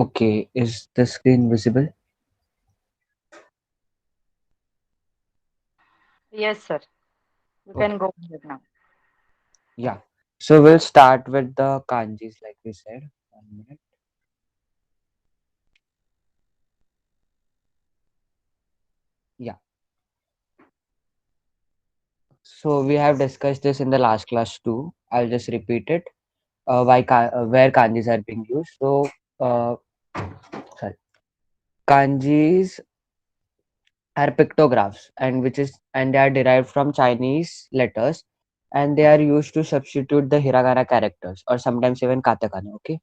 Okay, is the screen visible? Yes, sir. You Okay, can go ahead now. yeah. So we'll start with the kanjis, like we said. 1 minute. Yeah. So we have discussed this in the last class too. I'll just repeat it. Where kanjis are being used. So, uh, sorry, kanjis are pictographs, and they are derived from Chinese letters, and they are used to substitute the hiragana characters or sometimes even katakana. Okay.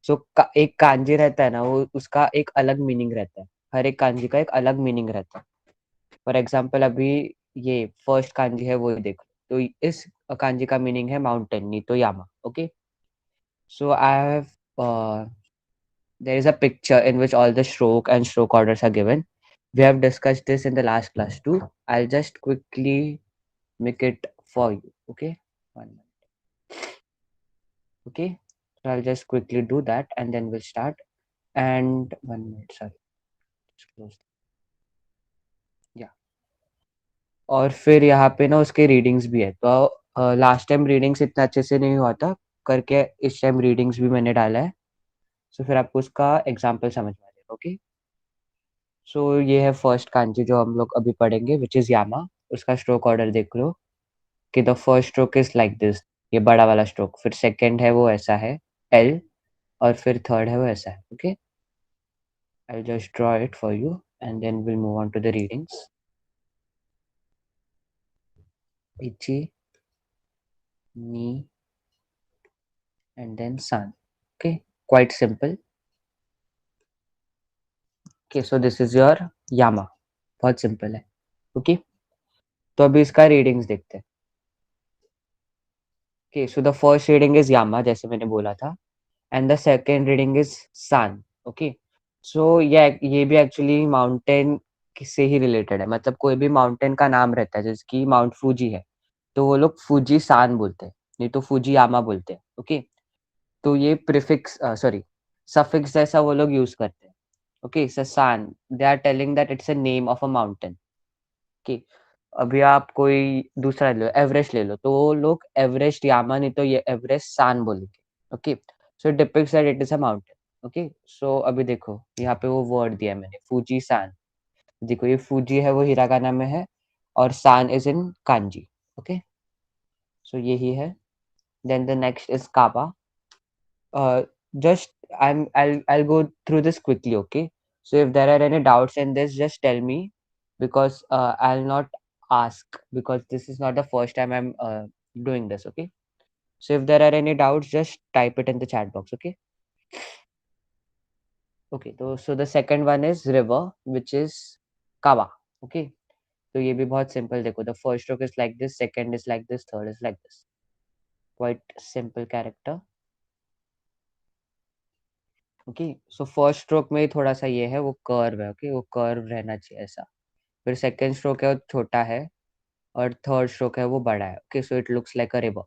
सो एक कांजी रहता है ना, वो उसका एक अलग meaning रहता है। हर एक कांजी का एक अलग मीनिंग रहता है। फॉर एग्जाम्पल अभी ये फर्स्ट कांजी है, वो देख लो। तो इस कांजी का मीनिंग है माउंटेन, नी तो यामा। Okay, so I have there is a picture in which all the stroke and stroke orders are given. We have discussed this in the last class too. I'll just quickly make it for you. Okay, 1 minute. Okay, so I'll just quickly do that and then we'll start. And 1 minute, sorry, just close. Yeah. और फिर यहाँ पे ना उसके readings भी है। तो last time readings इतना अच्छे से नहीं हुआ था करके, इस टाइम रीडिंग्स भी मैंने डाला है। सो फिर आपको उसका एग्जाम्पल समझ में आ जाएगा। ओके, सो ये है फर्स्ट कांजी जो हम लोग अभी पढ़ेंगे, विच इज यामा। उसका स्ट्रोक ऑर्डर देख लो कि the first stroke is like this, ये बड़ा वाला स्ट्रोक। फिर सेकंड है वो ऐसा है, एल। और फिर थर्ड है वो ऐसा है। Okay, I just draw it for you and then will move on to the readings. इची, नी, एंड देन सन। Okay, quite simple. Okay, so this is your यामा। बहुत सिंपल है। ओके, तो अभी इसका रीडिंग्स देखते हैं। Okay, so the first reading is यामा, जैसे मैंने बोला था, and the second reading is सन। ओके, सो ये भी एक्चुअली माउंटेन से ही रिलेटेड है। मतलब कोई भी माउंटेन का नाम रहता है, जैसे कि माउंट फूजी है, तो वो लोग फूजी सान बोलते हैं, नहीं तो फूजी यामा बोलते हैं। ओके, तो ये प्रीफिक्स, सॉरी, सफिक्स जैसा वो लोग यूज करते हैं। ओके, सान, they are telling that it's a name of a mountain. कि अभी आप कोई दूसरा ले लो, एवरेस्ट ले लो, तो वो लोग एवरेस्ट यामा नहीं तो ये एवरेस्ट सान बोलेंगे। Okay, so it depicts that it is a mountain. Okay, so अभी देखो यहाँ पे वो वर्ड दिया है मैंने, फूजी सान। देखो ये फूजी है वो हिरागाना में है, और सान is in kanji. Okay, so यही है। देन द नेक्स्ट इज काबा। Just I'll go through this quickly. Okay, so if there are any doubts in this, just tell me, because I'll not ask, because this is not the first time I'm doing this. Okay, so if there are any doubts, just type it in the chat box. Okay. Okay, so the second one is river, which is kawa. Okay, तो ये भी बहुत simple. देखो, the first stroke is like this, second is like this, third is like this. Quite simple character. Okay, so first stroke में थोड़ा सा ये है, वो कर्व है। ओके, वो कर्व रहना चाहिए ऐसा। फिर सेकंड स्ट्रोक है वो छोटा है, और थर्ड स्ट्रोक है वो बड़ा है। Okay, so it looks like a river.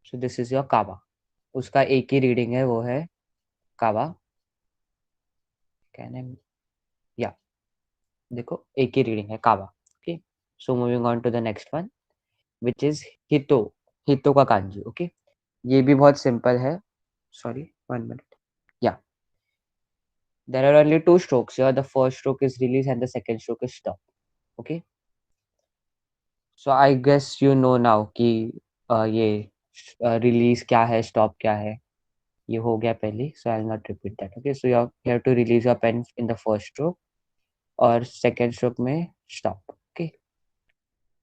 So this is your कावा। उसका एक ही रीडिंग है, वो है कावा। कैन आई, या, देखो एक ही रीडिंग है कावा। Okay, so moving on to the next one, which is हितो। हितो का कांजी। ओके, ये भी बहुत सिंपल है। Sorry, 1 minute। या, there are only two strokes here. The first stroke is release and the second stroke is stop. Okay, so I guess you know now कि ये रिलीज क्या है, स्टॉप क्या है। ये हो गया पहले, so I will not repeat that. Okay, so you have to release your pen in the first stroke, और सेकेंड स्ट्रोक में स्टॉप। ओके,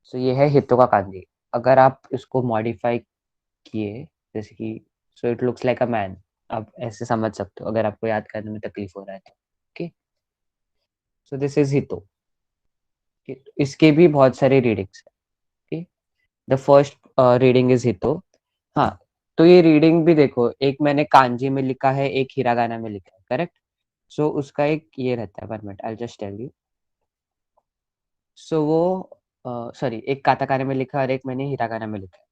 सो ये है हितो का कांजी। अगर आप इसको मॉडिफाई किए, जैसे कि, so it looks like a man, आप ऐसे समझ सकते हो अगर आपको याद करने में तकलीफ हो रहा है तो। ओके, सो दिस इज हितो। इसके भी बहुत सारे रीडिंग्स है। द फर्स्ट रीडिंग इज हितो। हाँ, तो ये रीडिंग भी देखो, एक मैंने कांजी में लिखा है, एक हिरागाना में लिखा है, करेक्ट। सो उसका एक ये रहता है, 1 minute, I just tell you. So वो, सॉरी, एक काताकाना में लिखा है और एक मैंने हिरागाना में लिखा है।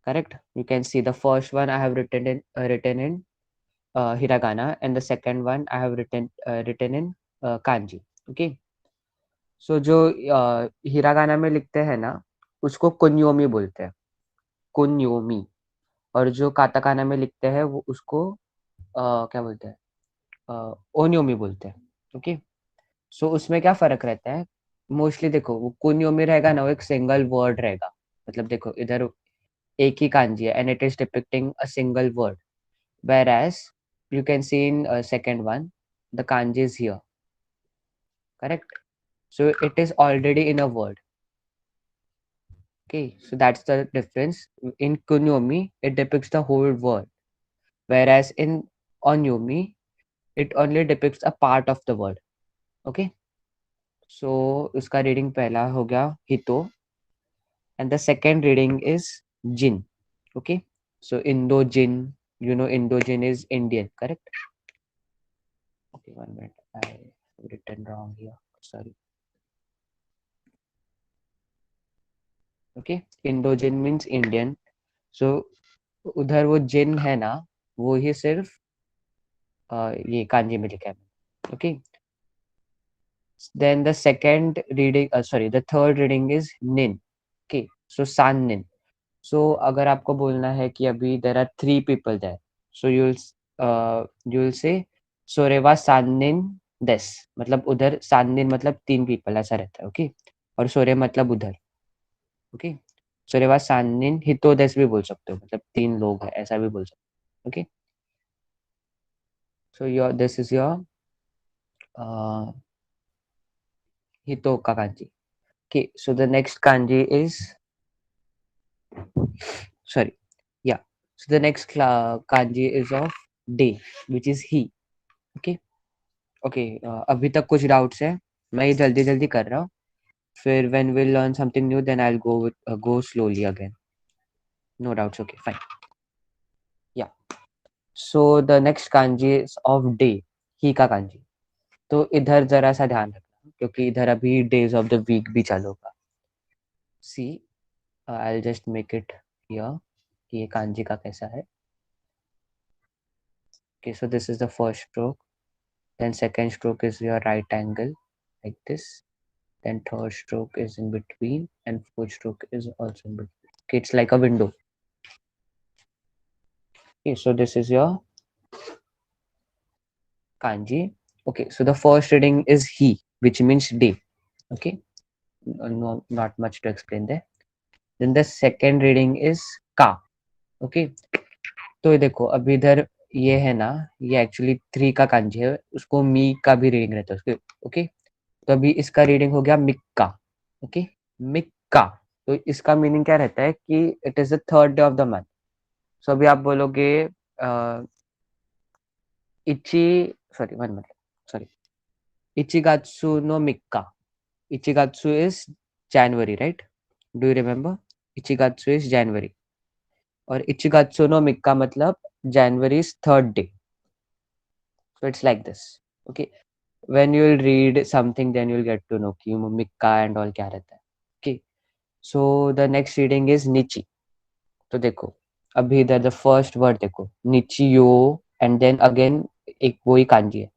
correct? You can see the first one I have written in hiragana, and the second one I have written in kanji. Okay, so जो हिरागाना में लिखते हैं ना, उसको कुन्योमी बोलते हैं, कुन्योमी। और जो काताकाना में लिखते हैं वो उसको क्या बोलते हैं, ओन्योमी बोलते हैं। ओके, सो उसमें क्या फर्क रहता है? मोस्टली देखो, वो कुन्योमी रहेगा ना, वो एक सिंगल वर्ड रहेगा। मतलब देखो इधर एक ही कांजी है, and it is depicting a single word, whereas you can see in second one the kanji is here, correct? So it is already in a word. Okay, so that's the difference. In kunyomi it depicts the whole word, whereas in onyomi it only depicts a part of the word. Okay, so उसका reading पहला हो गया हितो, and the second reading is jin. Okay, so indojin, you know indojin is Indian, correct? Okay, 1 minute, I written wrong here, sorry. Okay, इंडोजिन means Indian. So उधर वो जिन है ना, वो ही सिर्फ ये कांजी में लिखा है। Okay, then the second reading, sorry, the third reading is निन। ओके, सो सान निन। सो अगर आपको बोलना है कि अभी there are three people there, so you will say सोरेवा सान निन देस, मतलब उधर सान निन मतलब तीन पीपल ऐसा रहता है। ओके, और सोरे मतलब उधर। ओके, सोरेवा सानिन हितोदेस भी बोल सकते हो, मतलब तीन लोग हैं ऐसा भी बोल सकते हो। Okay, so your this is your हितो का kanji. Okay, so the next kanji is, sorry, yeah, so the next kanji is of day, which is he. Okay, okay, अभी तक कुछ डाउट्स है? मैं ये जल्दी जल्दी कर रहा हूँ, फिर when we'll learn something new then I'll go slowly again. No doubts? Okay, fine. Yeah, so the next kanji is of day, he का kanji. तो इधर जरा सा ध्यान रखना, क्योंकि इधर अभी डेज ऑफ द वीक भी चालू होगा। See, I will just make it here कि ये कांजी का कैसा है। Okay, so this is the first stroke, then second stroke is your right angle like this, then third stroke is in between, and fourth stroke is also in between. Okay, it's like a window. Okay, so this is your kanji. Okay, so the first reading is he, which means day. Okay, no, not much to explain there. Then the second reading is ka. Okay, तो ये देखो अभी इधर ये है ना, ये actually three का कांजी है, उसको मी का भी रीडिंग रहता है उसके। ओके, तो अभी इसका रीडिंग हो गया मिक्का। ओके, मिक्का। तो इसका मीनिंग क्या रहता है कि it is the third day of the month. So अभी आप बोलोगे इची, सॉरी, वन मिनट, सॉरी, इचिगात्सु नो मिक्का। इचिगात्सु is January, right? Do you remember? इचिगात्सु इज जनवरी, और इचिगात्सु नो मिक्का मतलब January is third day. So it's like this. Okay. When you will read something, then you'll get to know कि मिक्का and all क्या रहता है. Okay. So the next reading is Nichi. तो देखो अभी इधर the first word देखो, Nichiyo, and then again एक वही कांजी है,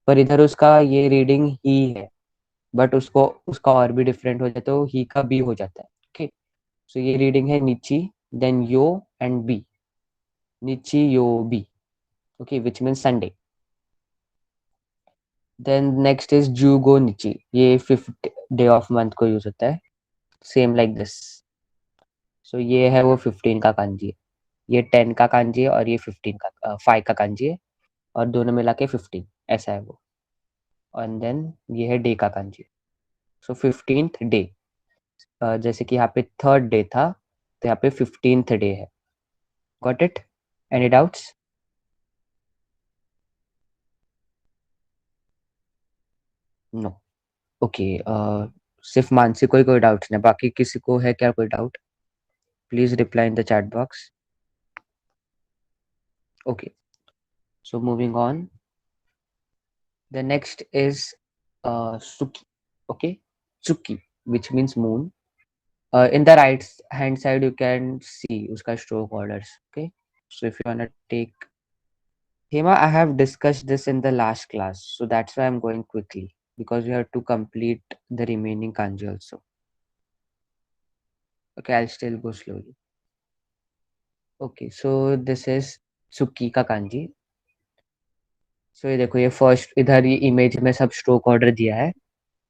पर इधर उसका ये रीडिंग ही है, बट उसको उसका और भी डिफरेंट हो जाता है, वो ही का बी हो जाता है। ओके, सो ये रीडिंग है निची, देन यो एंड बी, निची यो बी। Okay, which means Sunday. Then next is जूगो निची, ये फिफ्थ डे ऑफ मंथ को यूज होता है, सेम लाइक दिस। सो ये है वो 15 का कांजी है, ये 10 का कांजी है, और ये 15 का 5 का कांजी है, और दोनों मिला के 15 ऐसा है वो। एंड देन ये है डे का कांजी। सो 15th डे, जैसे कि यहाँ पे थर्ड डे था, तो यहाँ पे 15th डे है। Got it? Any doubts? No? Okay, सिर्फ मानसी को ही कोई डाउट्स नहीं, बाकी किसी को है क्या कोई doubt? Please reply in the chat box. Okay, so moving on, the next is Suki. Okay, Suki, which means moon. In the right hand side you can see uska stroke orders. Okay, so if you wanna take Hema, I have discussed this in the last class, so that's why I'm going quickly because we have to complete the remaining kanji also. Okay, I'll still go slowly. Okay, so this is Tsuki का kanji. So ये देखो, ये first इधर ये image में सब stroke order दिया है.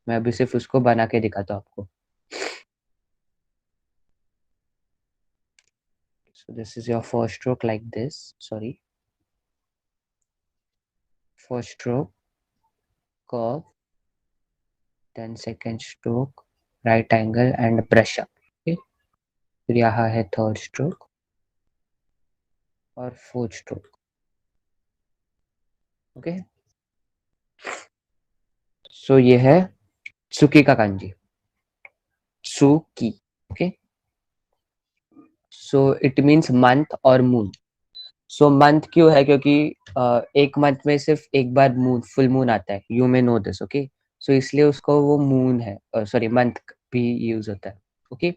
मैं अभी सिर्फ उसको बना के दिखाता हूँ आपको. So this is your first stroke like this. Sorry. First stroke, curve, then second stroke, right angle and brush up. Okay. फिर यहाँ है थर्ड स्ट्रोक और फोर्थ स्ट्रोक. ओके, सो ये है सुकी का kanji. सुकी. Okay, so it means month और मून. सो मंथ क्यों है? क्योंकि एक मंथ में सिर्फ एक बार मून, फुल मून आता है. You may know this. Okay, so इसलिए उसको वो मून है, सॉरी मंथ भी यूज होता है. Okay,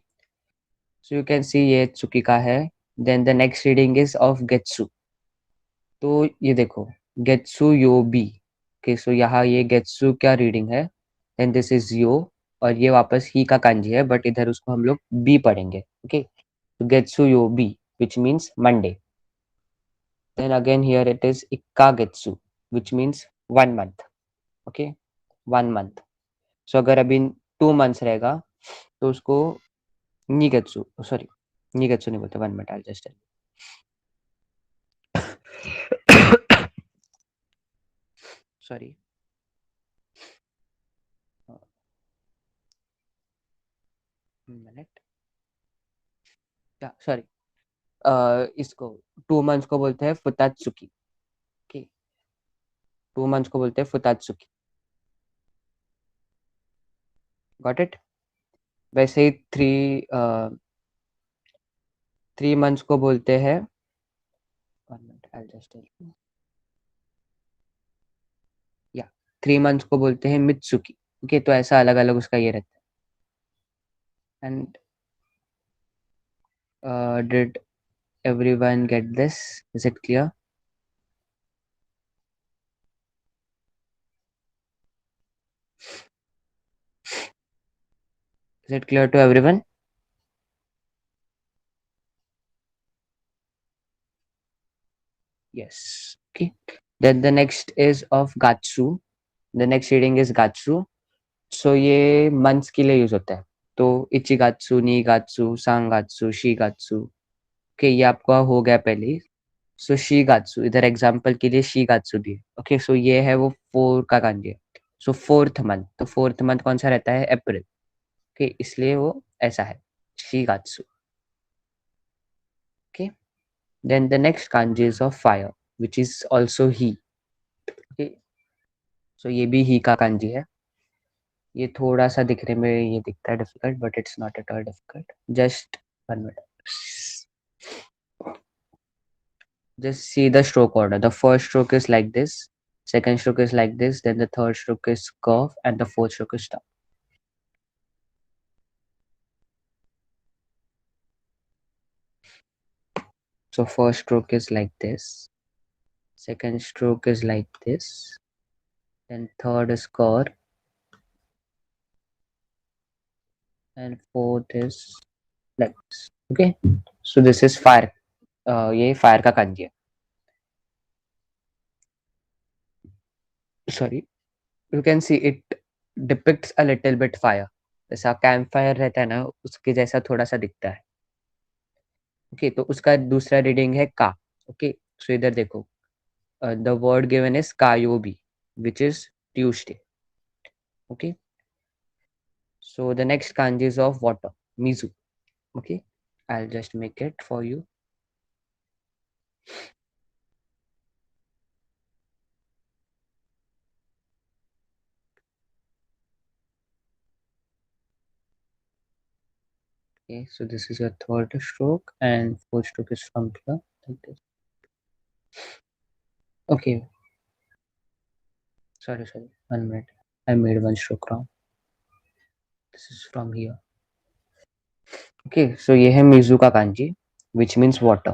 so you can see ये चुकी का है. Then the next reading is of गेत्सु. तो ये देखो, गेत्सु यो बी. ओके, सो यहाँ ये गेत्सु क्या रीडिंग है. देन दिस इज यो, और ये वापस ही का कांजी है, बट इधर उसको हम लोग बी पढ़ेंगे. ओके, गेत्सु यो बी which means Monday. Then again here it is Ikkagetsu, which means 1 month. Okay, 1 month. So अगर अभी 2 months रहेगा तो उसको Nigetsu, sorry, Nigetsu नहीं बोलते. 1 minute, I'll just tell you. Sorry. Minute. Yeah, sorry. इसको 2 months को बोलते हैं Futatsuki. Okay, 2 months को बोलते हैं Futatsuki. Got it? वैसे ही 3 months को बोलते हैं 1 minute, I'll just tell you. या 3 months को बोलते हैं मित्सुकी. ओके, तो ऐसा अलग अलग उसका ये रहता है. And did everyone get this? Is it clear? Is it clear to everyone? Yes. Okay, then the next is of gatsu. The next reading is gatsu. So ये months के लिए यूज होता है. तो इचिगात्सु, नीगात्सु, सांगात्सु, शीगात्सु. ओके, ये आपका हो गया पहले. सो शीगात्सु, इधर एग्जांपल के लिए शीगात्सु दिए. ओके, सो ये है वो 4 का कांजी है. सो फोर्थ मंथ, तो फोर्थ मंथ कौन सा रहता है? अप्रैल. ओके, इसलिए वो ऐसा है शीगात्सु. Okay, then the next kanji is of fire, which is also he. Okay, so ये भी he का kanji है. ये थोड़ा सा दिखने में ये दिखता है difficult, but it's not at all difficult. Just 1 minute. Just see the stroke order. The first stroke is like this, second stroke is like this, then the third stroke is curve, and the fourth stroke is stop. So first stroke is like this, second stroke is like this, then third is curve, and fourth is like this. Okay, so this is fire. ये fire का kanji है. Sorry, you can see it depicts a little bit fire. जैसा camp fire रहता है ना, उसके जैसा थोड़ा सा दिखता है. ओके, तो उसका दूसरा रीडिंग है का. ओके, सो इधर देखो, द वर्ड गिवन इज कायोबी, which is Tuesday. Okay, so the next kanji is of water, mizu. Okay, I'll just make it for you. Okay, so this is your third stroke and fourth stroke is from here like this. Okay, sorry, 1 minute, I made one stroke wrong. This is from here. Okay, so ये है Meizu का kanji which means water.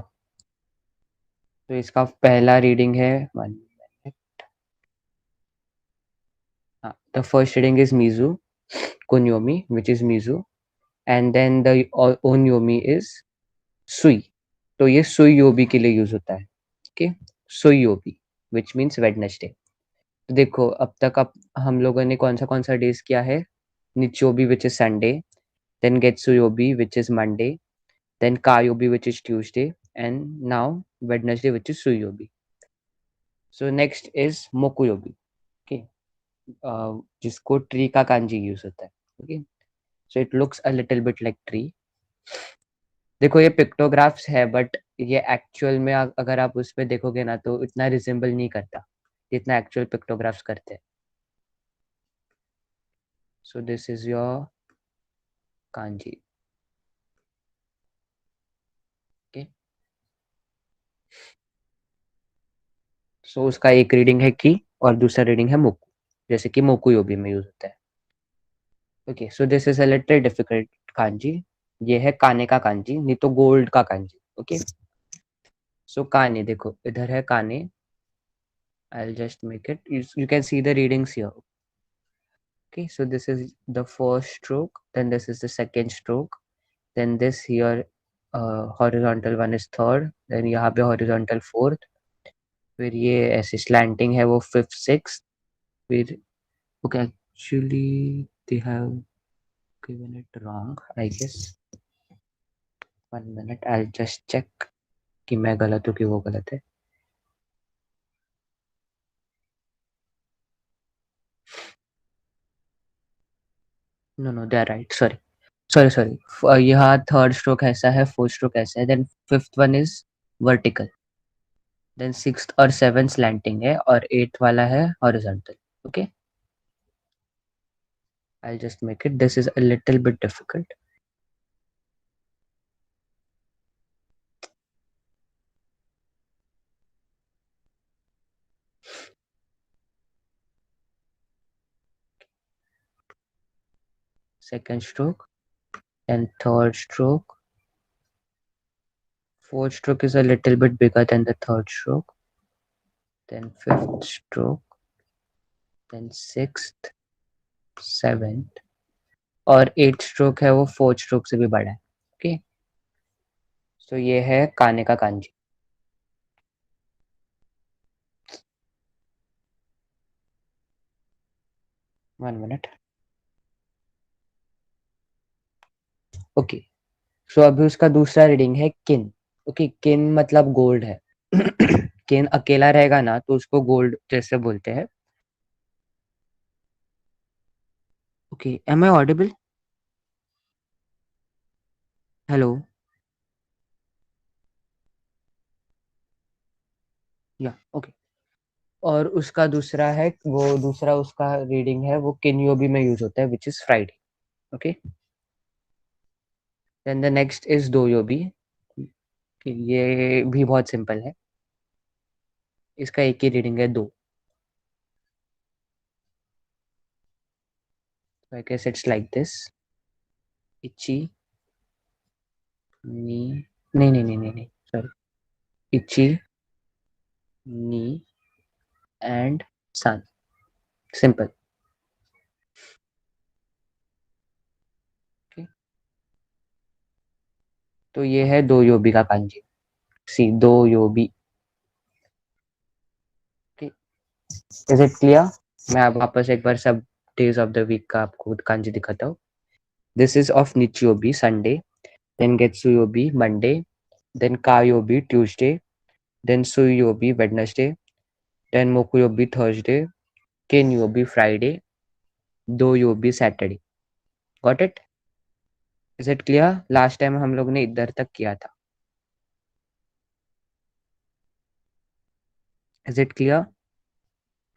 तो इसका पहला reading है the first reading is मीजू कुन्योमी which is मीजू, एंड देन द ओनयोमी इज सुई। तो ये सुई योबी के लिए यूज होता है। ओके, सुई योबी विच मीन्स वेडनेसडे। तो देखो अब तक अब हम लोगों ने कौन सा डेज किया है? निचोबी विच इज संडे, देन गेत्सुयोबी which is Monday, then Kayobi which is Tuesday, and now Wednesday which is Suyobi. So next is Mokuyobi. Okay, जिसको ट्री का कांजी यूज होता है। Okay, so it looks a little bit like tree. देखो ये pictographs है but ये actual में अगर आप उस पे देखोगे ना तो इतना रिजेंबल नहीं करता जितना एक्चुअल पिक्टोग्राफ्स करते हैं। So this is your kanji. Okay, so उसका एक रीडिंग है की और दूसरा रीडिंग है मोकू, जैसे कि मोकू योबी में यूज होता है। Okay, so this is a little difficult kanji. ये है काने का कांजी, नहीं तो गोल्ड का कांजी। ओके, सो काने देखो इधर है काने। I will just make it, you can see the readings here. Okay, so this is the first stroke, then this is the second stroke, then this here horizontal one is third, then यहाँ पे horizontal fourth, फिर ये ऐसे slanting है वो fifth six, फिर okay actually they have given it wrong I guess. 1 minute, I just check कि मैं गलत हूँ कि वो गलत है। No no they are right, sorry sorry sorry. यहाँ थर्ड स्ट्रोक ऐसा है, फोर्थ स्ट्रोक ऐसा है, then fifth one is vertical, then sixth और सेवन स्लैंटिंग है और एट्थ वाला है horizontal. Okay, I just make it, this is a little bit difficult. Second stroke and third stroke. Fourth stroke is a little bit bigger than the third stroke. Then fifth stroke, then sixth, seventh, और eight stroke है वो fourth stroke से भी बड़ा है। Okay, so ये है काने का कांजी। 1 minute। ओके, सो अभी उसका दूसरा रीडिंग है किन। ओके, किन मतलब गोल्ड है। किन अकेला रहेगा ना तो उसको गोल्ड जैसे बोलते हैं। Okay, am I audible? Hello, yeah okay. और उसका दूसरा है वो दूसरा उसका रीडिंग है वो किन्योबी में यूज होता है which is Friday. Okay, then the next is दोयोबी। ये भी बहुत सिंपल है, इसका एक ही रीडिंग है दो। I guess it's like this, इची नी, नहीं सॉरी, इची नी एंड सन, सिंपल। ओके, तो ये है दो योबी का कांजी, सी दो योबी। Okay, is it clear? मैं अब वापस एक बार सब डेज ऑफ द वीक का आपको कांजी दिखाता हूँ। दिस इज ऑफ निचयोबी Sunday, then Getsuyobi Monday, then Kayobi Tuesday, then Suyobi Wednesday, then Mokuyobi Thursday, Kenyobi Friday, Doyobi Saturday. Got it? Is it clear? Last time हम लोग ने इधर तक किया था। Is it clear?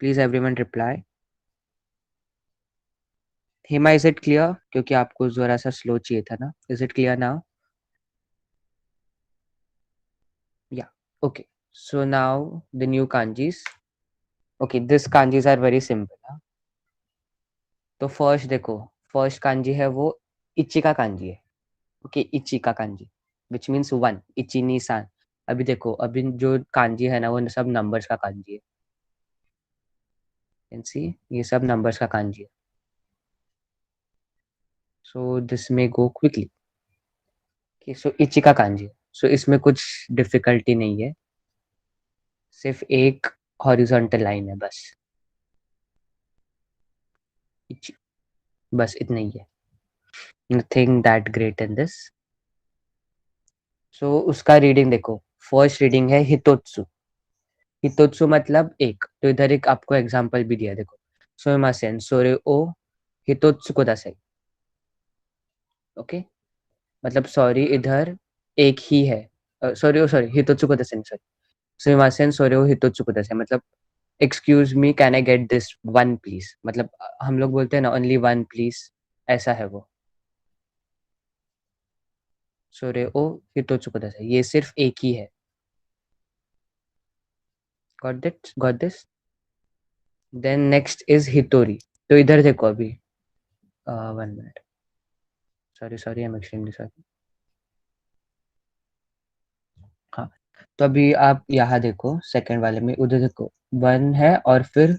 Please everyone reply. Hima, is it clear? क्योंकि आपको जरा सा slow चाहिए था ना। Is it clear now? Yeah. Okay. So now the new kanjis. Okay, these kanjis are very simple. हाँ? तो फर्स्ट देखो, फर्स्ट कांजी है वो इची का कांजी है। ओके, इची का कांजी विच मीन्स 1, इची नी सान। अभी देखो, अभी जो कांजी है ना वो सब नंबर्स का कांजी है। कैन सी, ये सब नंबर्स का कांजी है। सो दिस में गो क्विकली। सो इची का कांजी है। सो इसमें कुछ डिफिकल्टी नहीं है, सिर्फ एक हॉरिजॉन्टल लाइन है बस। इची, बस इतना ही है, nothing that great in this. So उसका रीडिंग देखो, फर्स्ट रीडिंग है हितोत्सु। हितोत्सु मतलब एक, तो इधर एक आपको एग्जांपल भी दिया, देखो, सोइमासेन सोरे ओ हितोत्सु को दासाई। ओके, मतलब सॉरी इधर एक ही है, सॉरी ओ सॉरी हितोत्सु को दासाई, सॉरी, सोइमासेन सोरे ओ हितोत्सु को दासाई मतलब excuse me can I get this one please, मतलब हम लोग बोलते हैं ना ओनली वन प्लीज, ऐसा है वो। सोरे ओ हितोत्सु को दासाई, ये सिर्फ एक ही है। Got this. Then next is हितोरी। तो इधर देखो अभी, 1 minute, sorry sorry, I am extremely sorry. हाँ, तो अभी आप यहाँ देखो सेकंड वाले में, उधर देखो वन है और फिर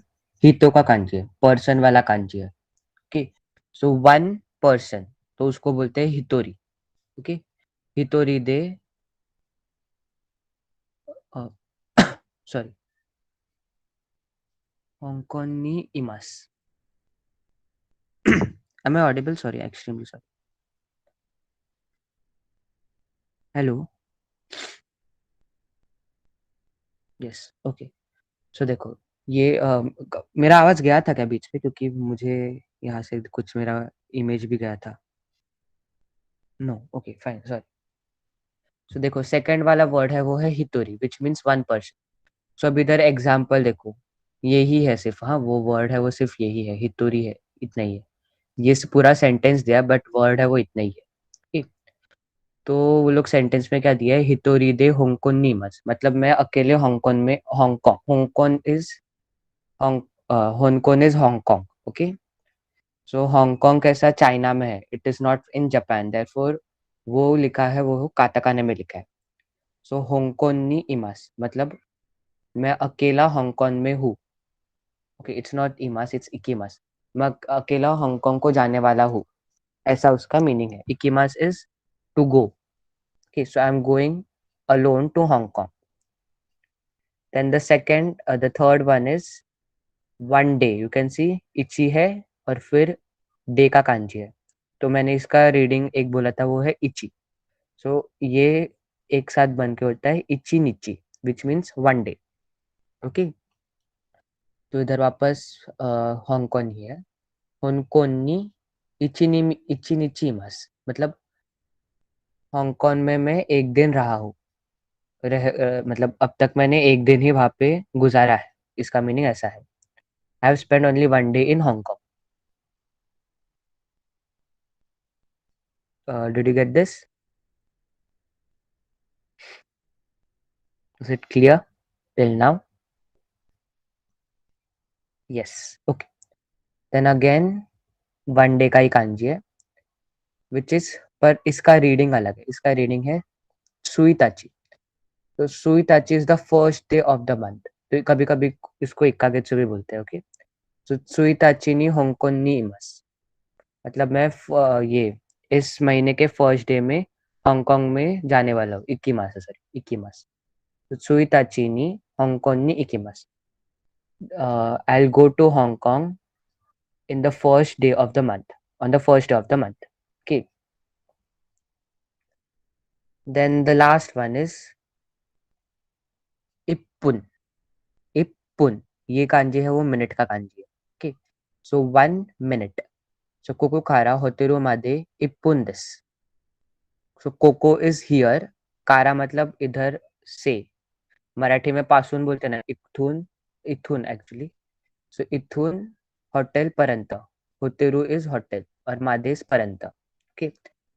हितो का कांजी है, पर्सन वाला कांजी है। ओके, सो वन पर्सन, तो उसको बोलते हैं हितोरी। ओके, हितोरी दे, सॉरी, होंकोन नी इमास। am I audible? Sorry, extremely sorry. Hello, yes, okay. So देखो, ये मेरा आवाज गया था क्या बीच में, क्योंकि मुझे यहाँ से कुछ मेरा इमेज भी गया था। No, okay fine, sorry. So देखो सेकंड वाला वर्ड है वो है हितोरी which means one person. So अब इधर एग्जाम्पल देखो, यही है सिर्फ, हाँ वो वर्ड है वो सिर्फ यही है, हितोरी है, इतना ही है। ये पूरा सेंटेंस दिया बट वर्ड है वो इतना ही है। ठीक, तो वो लोग सेंटेंस में क्या दिया है, हितोरी दे होंगकोन नीमस, मतलब मैं अकेले हांगकांग में, Hong Kong, Hong Kong is Hong Kong. Okay, so Hong Kong कैसा चाइना में है, it is not in Japan, therefore वो लिखा है वो काताकाना में लिखा है। सो होंगकोन नी इमास मतलब मैं अकेला हांगकांग में हूँ। ओके, इट्स नॉट इमास, इट्स इकिमास, मैं अकेला हांगकांग को जाने वाला हूँ, ऐसा उसका मीनिंग है। इकिमास is to go. Okay, so I am going alone to Hong Kong. Then the third one is one day. You can सी इची है और फिर डे का कांजी है, तो मैंने इसका रीडिंग एक बोला था वो है इची। सो ये एक साथ बन के होता है इची निची which means one day. Okay, तो इधर वापस हांगकांग ही है, हांगकांग नी इची निची मस मतलब हांगकांग में मैं एक दिन रहा हूँ, मतलब अब तक मैंने एक दिन ही वहां पे गुजारा है, इसका मीनिंग ऐसा है। I have spend only one day in Hong Kong. Did you get this? Is it clear till now? Yes, okay. Then again one day का ही कांजी है विच इज, पर इसका रीडिंग अलग है, इसका रीडिंग है सुईताची। तो सुईताची is the first day of the month, तो कभी कभी इसको इक्कागेत्सु भी बोलते हैं। ओके, तो सुईताची नी होंगकोन नी इमस मतलब मैं ये इस महीने के फर्स्ट डे में हांगकांग में जाने वाला हूँ, इक्कीमास है, सॉरी इक्कीमास। तो सुईताची नी होंगकोन नी इक्कीमास, I will go to Hong in the first day of the month, on the first day of the month. Okay, then the last one is ippun. Ippun, ये कांजी है वो मिनट का कांजी है। ओके, सो 1 minute, सो कोको कारा होतेरो मादे इप्पुन दिस। सो कोको इज हियर, कारा मतलब इधर से, मराठी में पासून बोलते ना, इथून, इथून एक्चुअली। सो इथून हॉटेल पर्यंत, होतेरू इज हॉटेल और मादेस पर्यंत। ओके,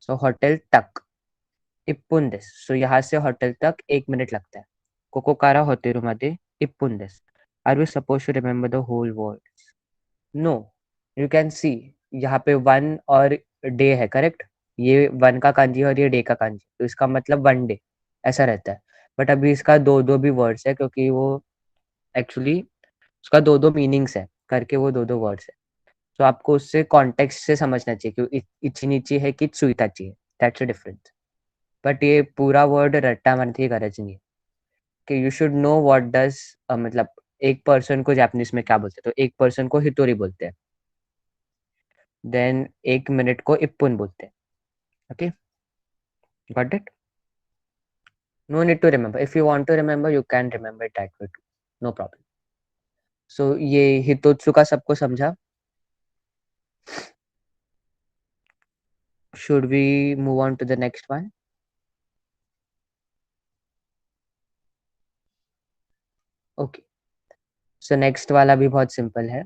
सो हॉटेल तक इप्पुन देस, सो यहाँ से होटल तक 1 मिनट लगता है। कोकोकारा होतेरू मध्ये इप्पुन देस। Are we suppose to remember the whole word? No, you can see यहाँ पे वन और डे है, करेक्ट। ये वन का कांजी है और ये डे का कांजी, तो इसका मतलब वन डे ऐसा रहता है। बट अभी इसका दो दो भी वर्ड्स है, क्योंकि वो एक्चुअली उसका दो दो मीनिंग्स है करके, वो दो दो वर्ड्स है। तो आपको उससे कॉन्टेक्स्ट से समझना चाहिए कि इची नीची है कि सुईताची है, दैट्स अ डिफरेंस। बट ये पूरा वर्ड रट्टा मारने की गरज नहीं है, कि you should know what does, मतलब एक पर्सन को जापानीज में क्या बोलते हैं, तो एक पर्सन को हितोरी बोलते हैं, देन एक मिनट को इप्पुन बोलते हैं। Okay, got it? No need to remember, if you want to remember you can remember that way too, no problem. So ये हितोत्सु का सबको समझा? Should we move on to the next one? Okay, so next वाला भी बहुत simple है।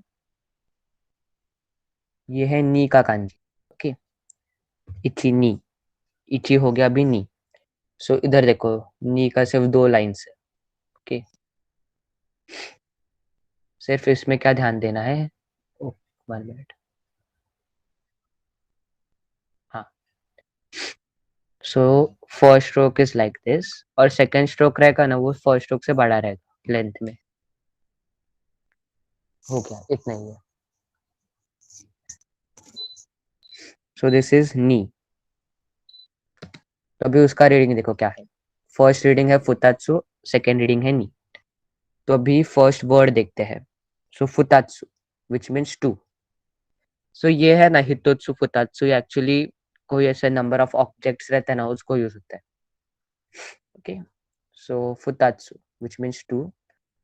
ये है नी का कांजी। ओके, इची नी, इची हो गया अभी नी। सो इधर देखो, नी का सिर्फ दो लाइन्स है। ओके, सिर्फ इसमें क्या ध्यान देना है? ओ, 1 मिनट। हाँ, सो first stroke is like this, और सेकंड स्ट्रोक रहेगा ना, वो फर्स्ट स्ट्रोक से बड़ा रहेगा लेंथ में। हो गया, इतना ही है। सो दिस इज नी। तो अभी उसका रीडिंग देखो क्या है। फर्स्ट रीडिंग है फुतात्सु, सेकेंड रीडिंग है नी। तो अभी फर्स्ट वर्ड देखते हैं। सो फुतात्सु विच मीन्स टू। सो ये है ना हितोत्सु फुतात्सु, एक्चुअली कोई ऐसे नंबर ऑफ ऑब्जेक्ट्स रहता है ना, उसको यूज होता है। ओके, सो फुतात्सु विच मीन्स टू,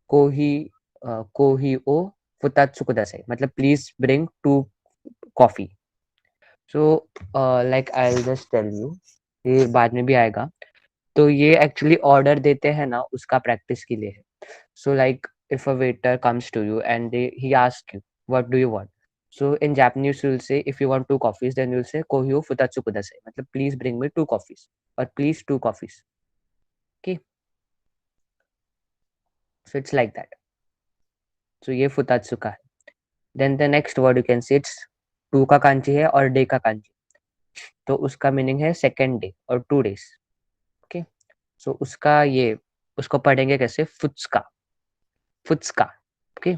कोही, कोही ओ फुतात्सु कुदासाई, मतलब please bring two coffee. So like I will just tell you, ये बाद में भी आएगा। तो ये एक्चुअली ऑर्डर देते हैं ना, उसका प्रैक्टिस के लिए है। So like if a waiter comes to you and he asks you what do you want, so in Japanese you'll say if you want two coffees, then you'll say kohio futatsu kudasai, मतलब please bring me two coffees or please two coffees. Okay, so it's like that. So ये futatsu का है। then the next word you can see it's two का kanji है और day का कांजी, तो उसका मीनिंग है सेकेंड डे और 2 days। ओके, सो उसका ये, उसको पढ़ेंगे कैसे? फुत्सका, फुत्सका। ओके,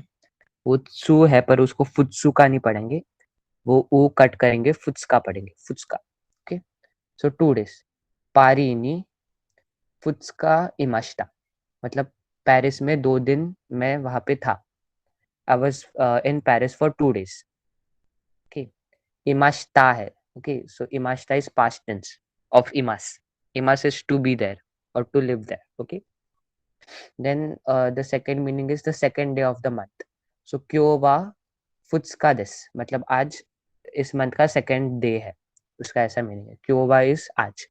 वो त्सु है पर उसको फुत्सु का नहीं पढ़ेंगे, वो ऊ कट करेंगे, फुत्सका पढ़ेंगे, फुत्सका। ओके, सो 2 days। पारी नी फुत्सका इमाशिता, मतलब पेरिस में 2 दिन मैं वहां पे था। I was in Paris for 2 days। Okay, इमाशिता है। ओके, सो इमाशिता इज पास्ट टेंस ऑफ इमास। इमास इज टू बी देयर और to live there. Okay, then the second meaning is the second day of the month. So क्यों वा फुत्सका this, मतलब आज इस मंथ का सेकेंड डे है, उसका ऐसा मीनिंग है, क्योवा इज आज।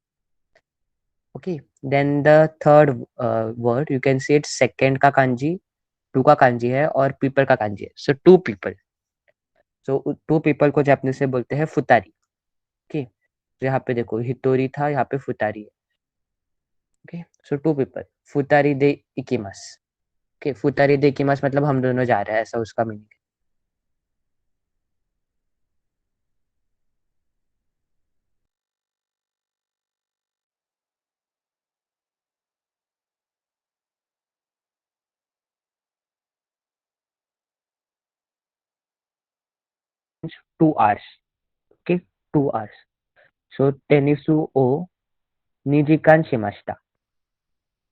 Okay, then the third word you can see it, second का कांजी टू का कांजी है और पीपल का कांजी है, so two people. So two people को जापानीज से बोलते हैं फुतारी। ओके, तो यहाँ पे देखो हितोरी था, यहाँ पे फुतारी है। ओके, सो टू पीपल फुतारी दे इकिमास। ओके, फुतारी दे इकिमास मतलब हम दोनों जा रहे हैं, ऐसा उसका मीनिंग है। 2 hours। Okay, 2 hours। सो टेनिसु ओ निजिकान शिमाशिता।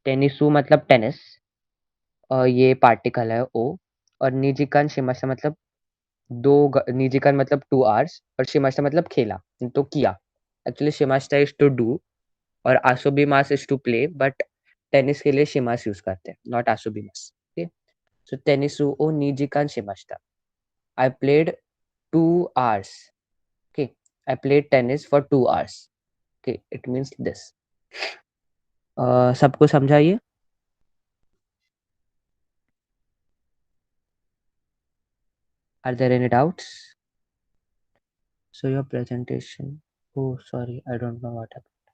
टेनिसु मतलब टेनिस, और ये पार्टिकल है ओ, और निजिकान शिमाशिता मतलब निजिकान मतलब 2 hours, और शिमाशिता मतलब खेला, तो किया। एक्चुअली शिमाशिता इज टू डू और आसोबीमास is to play, but tennis के लिए शिमास यूज करते हैं, नॉट आसोबीमास। ओके, सो टेनिसु ओ निजिकान शिमाशिता, I played 2 hours। Okay, I played tennis for 2 hours। Okay, it means this. सबको समझाइए। Are there any doubts? So your presentation. Oh, sorry, I don't know what happened.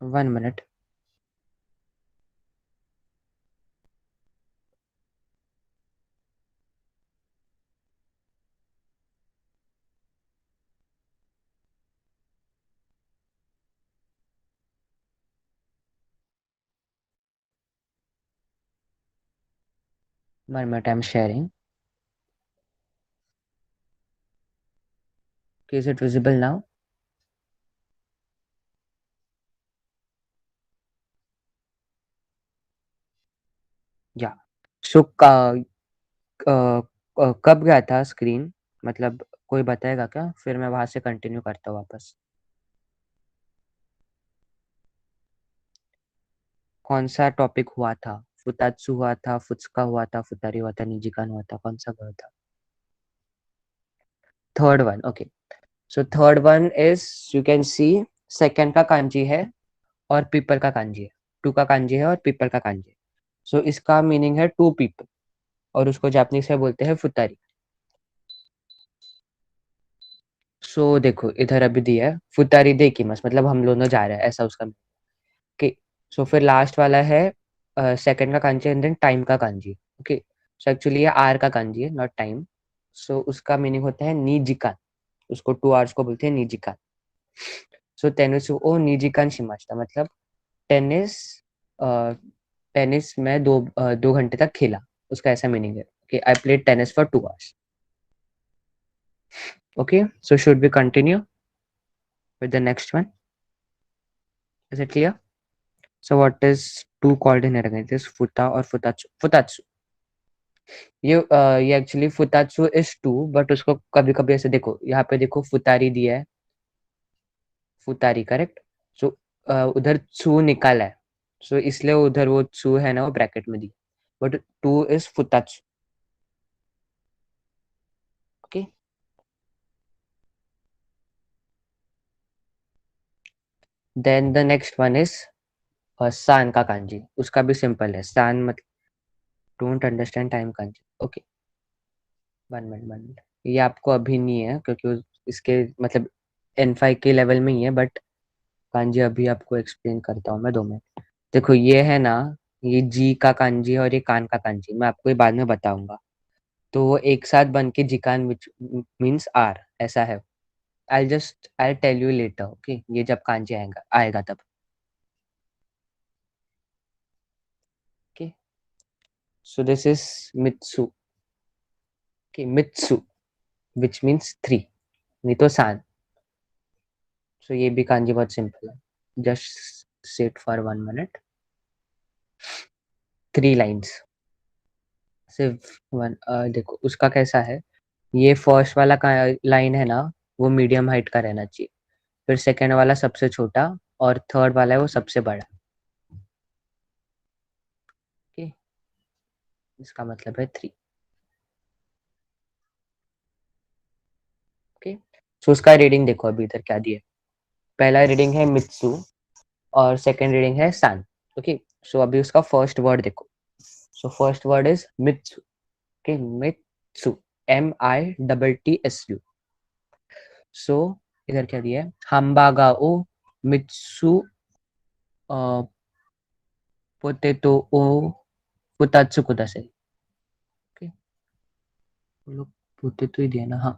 1 minute. One minute, I'm sharing. Okay, is it visible now? Yeah. So कब गया था screen, मतलब कोई बताएगा क्या? फिर मैं वहां से कंटिन्यू करता हूँ वापस. कौन सा टॉपिक हुआ था? फुतात्सु हुआ था, फुत्सका हुआ था, फुतारी हुआ था, निजिकान हुआ था, कौन सा हुआ था? Third one. Okay. So third one is, you can C, second का कांजी है और पीपल का कांजी है. टू का कांजी है और पीपल का कांजी है. सो इसका मीनिंग है टू पीपल, और उसको जापानीज में बोलते हैं फुतारी. सो देखो इधर अभी दिया है फुतारी देकिमस, मतलब हम दोनों जा रहे हैं, ऐसा उसका. ओके. सो फिर लास्ट वाला है सेकंड का कांजी एंड देन टाइम का कांजी. ओके. सो एक्चुअली ये आर का कांजी है, नॉट टाइम. सो उसका मीनिंग होता है निजिकान. उसको 2 आवर्स को बोलते हैं निजिकान. सो टेनिस ओ निजिकान शिमाश्ता, मतलब टेनिस, टेनिस में 2 घंटे तक खेला, उसका ऐसा मीनिंग है. Okay, I played tennis for 2 hours. Okay. So should be continue with the next one? Is it clear? So what is two called in Arabic? फुता और फुतात्सु. फुतात्सु, ये एक्चुअली फुतात्सु इज टू, बट उसको कभी कभी ऐसे देखो, यहाँ पे देखो फुतारी दिया है, फुतारी करेक्ट. सो उधर tsु निकाला है, सो इसलिए उधर वो tsु है ना, वो ब्रैकेट में दी. बट टू इज फुतात्सु. Okay. Then the next one is सान का कांजी. उसका भी सिंपल है, सान मतलब don't understand time kanji. Okay. 1 minute, 1 minute. ये आपको अभी नहीं है क्योंकि इसके मतलब N5 के लेवल में ही है, बट कांजी अभी आपको एक्सप्लेन करता हूँ मैं 2 मिनट. देखो ये है ना, ये जी का कांजी है और ये कान का कांजी, मैं आपको ये बाद में बताऊंगा. तो वो एक साथ बन के जिकान, विच मीन्स आर, ऐसा है. I tell you later. Okay, ये जब कांजी आएगा आएगा तब. ओके. सो दिस इज मित्सु. ओके, मित्सु विच मीन्स थ्री, नहीं तो सान. सो ये भी कांजी बहुत सिंपल है. Just sit for 1 minute. 3 lines, सिर्फ वन. देखो उसका कैसा है, ये फर्स्ट वाला का लाइन है ना, वो मीडियम हाइट का रहना चाहिए. फिर सेकेंड वाला सबसे छोटा, और थर्ड वाला है वो सबसे बड़ा. ओके. इसका मतलब है 3. ओके. सो उसका रीडिंग देखो अभी इधर क्या दिया है. पहला रीडिंग है मित्सु और सेकेंड रीडिंग है सान. ओके. सो अभी उसका फर्स्ट वर्ड देखो. सो फर्स्ट वर्ड इज मित्सु. ओके, मित्सु, MITTSU. सो इधर क्या दिया है, हम्बागा ओ मित्सु पोटेटो ओ फुतात्सु कुदासे. ओके. लोग पोटेटो ही दिया ना, हाँ.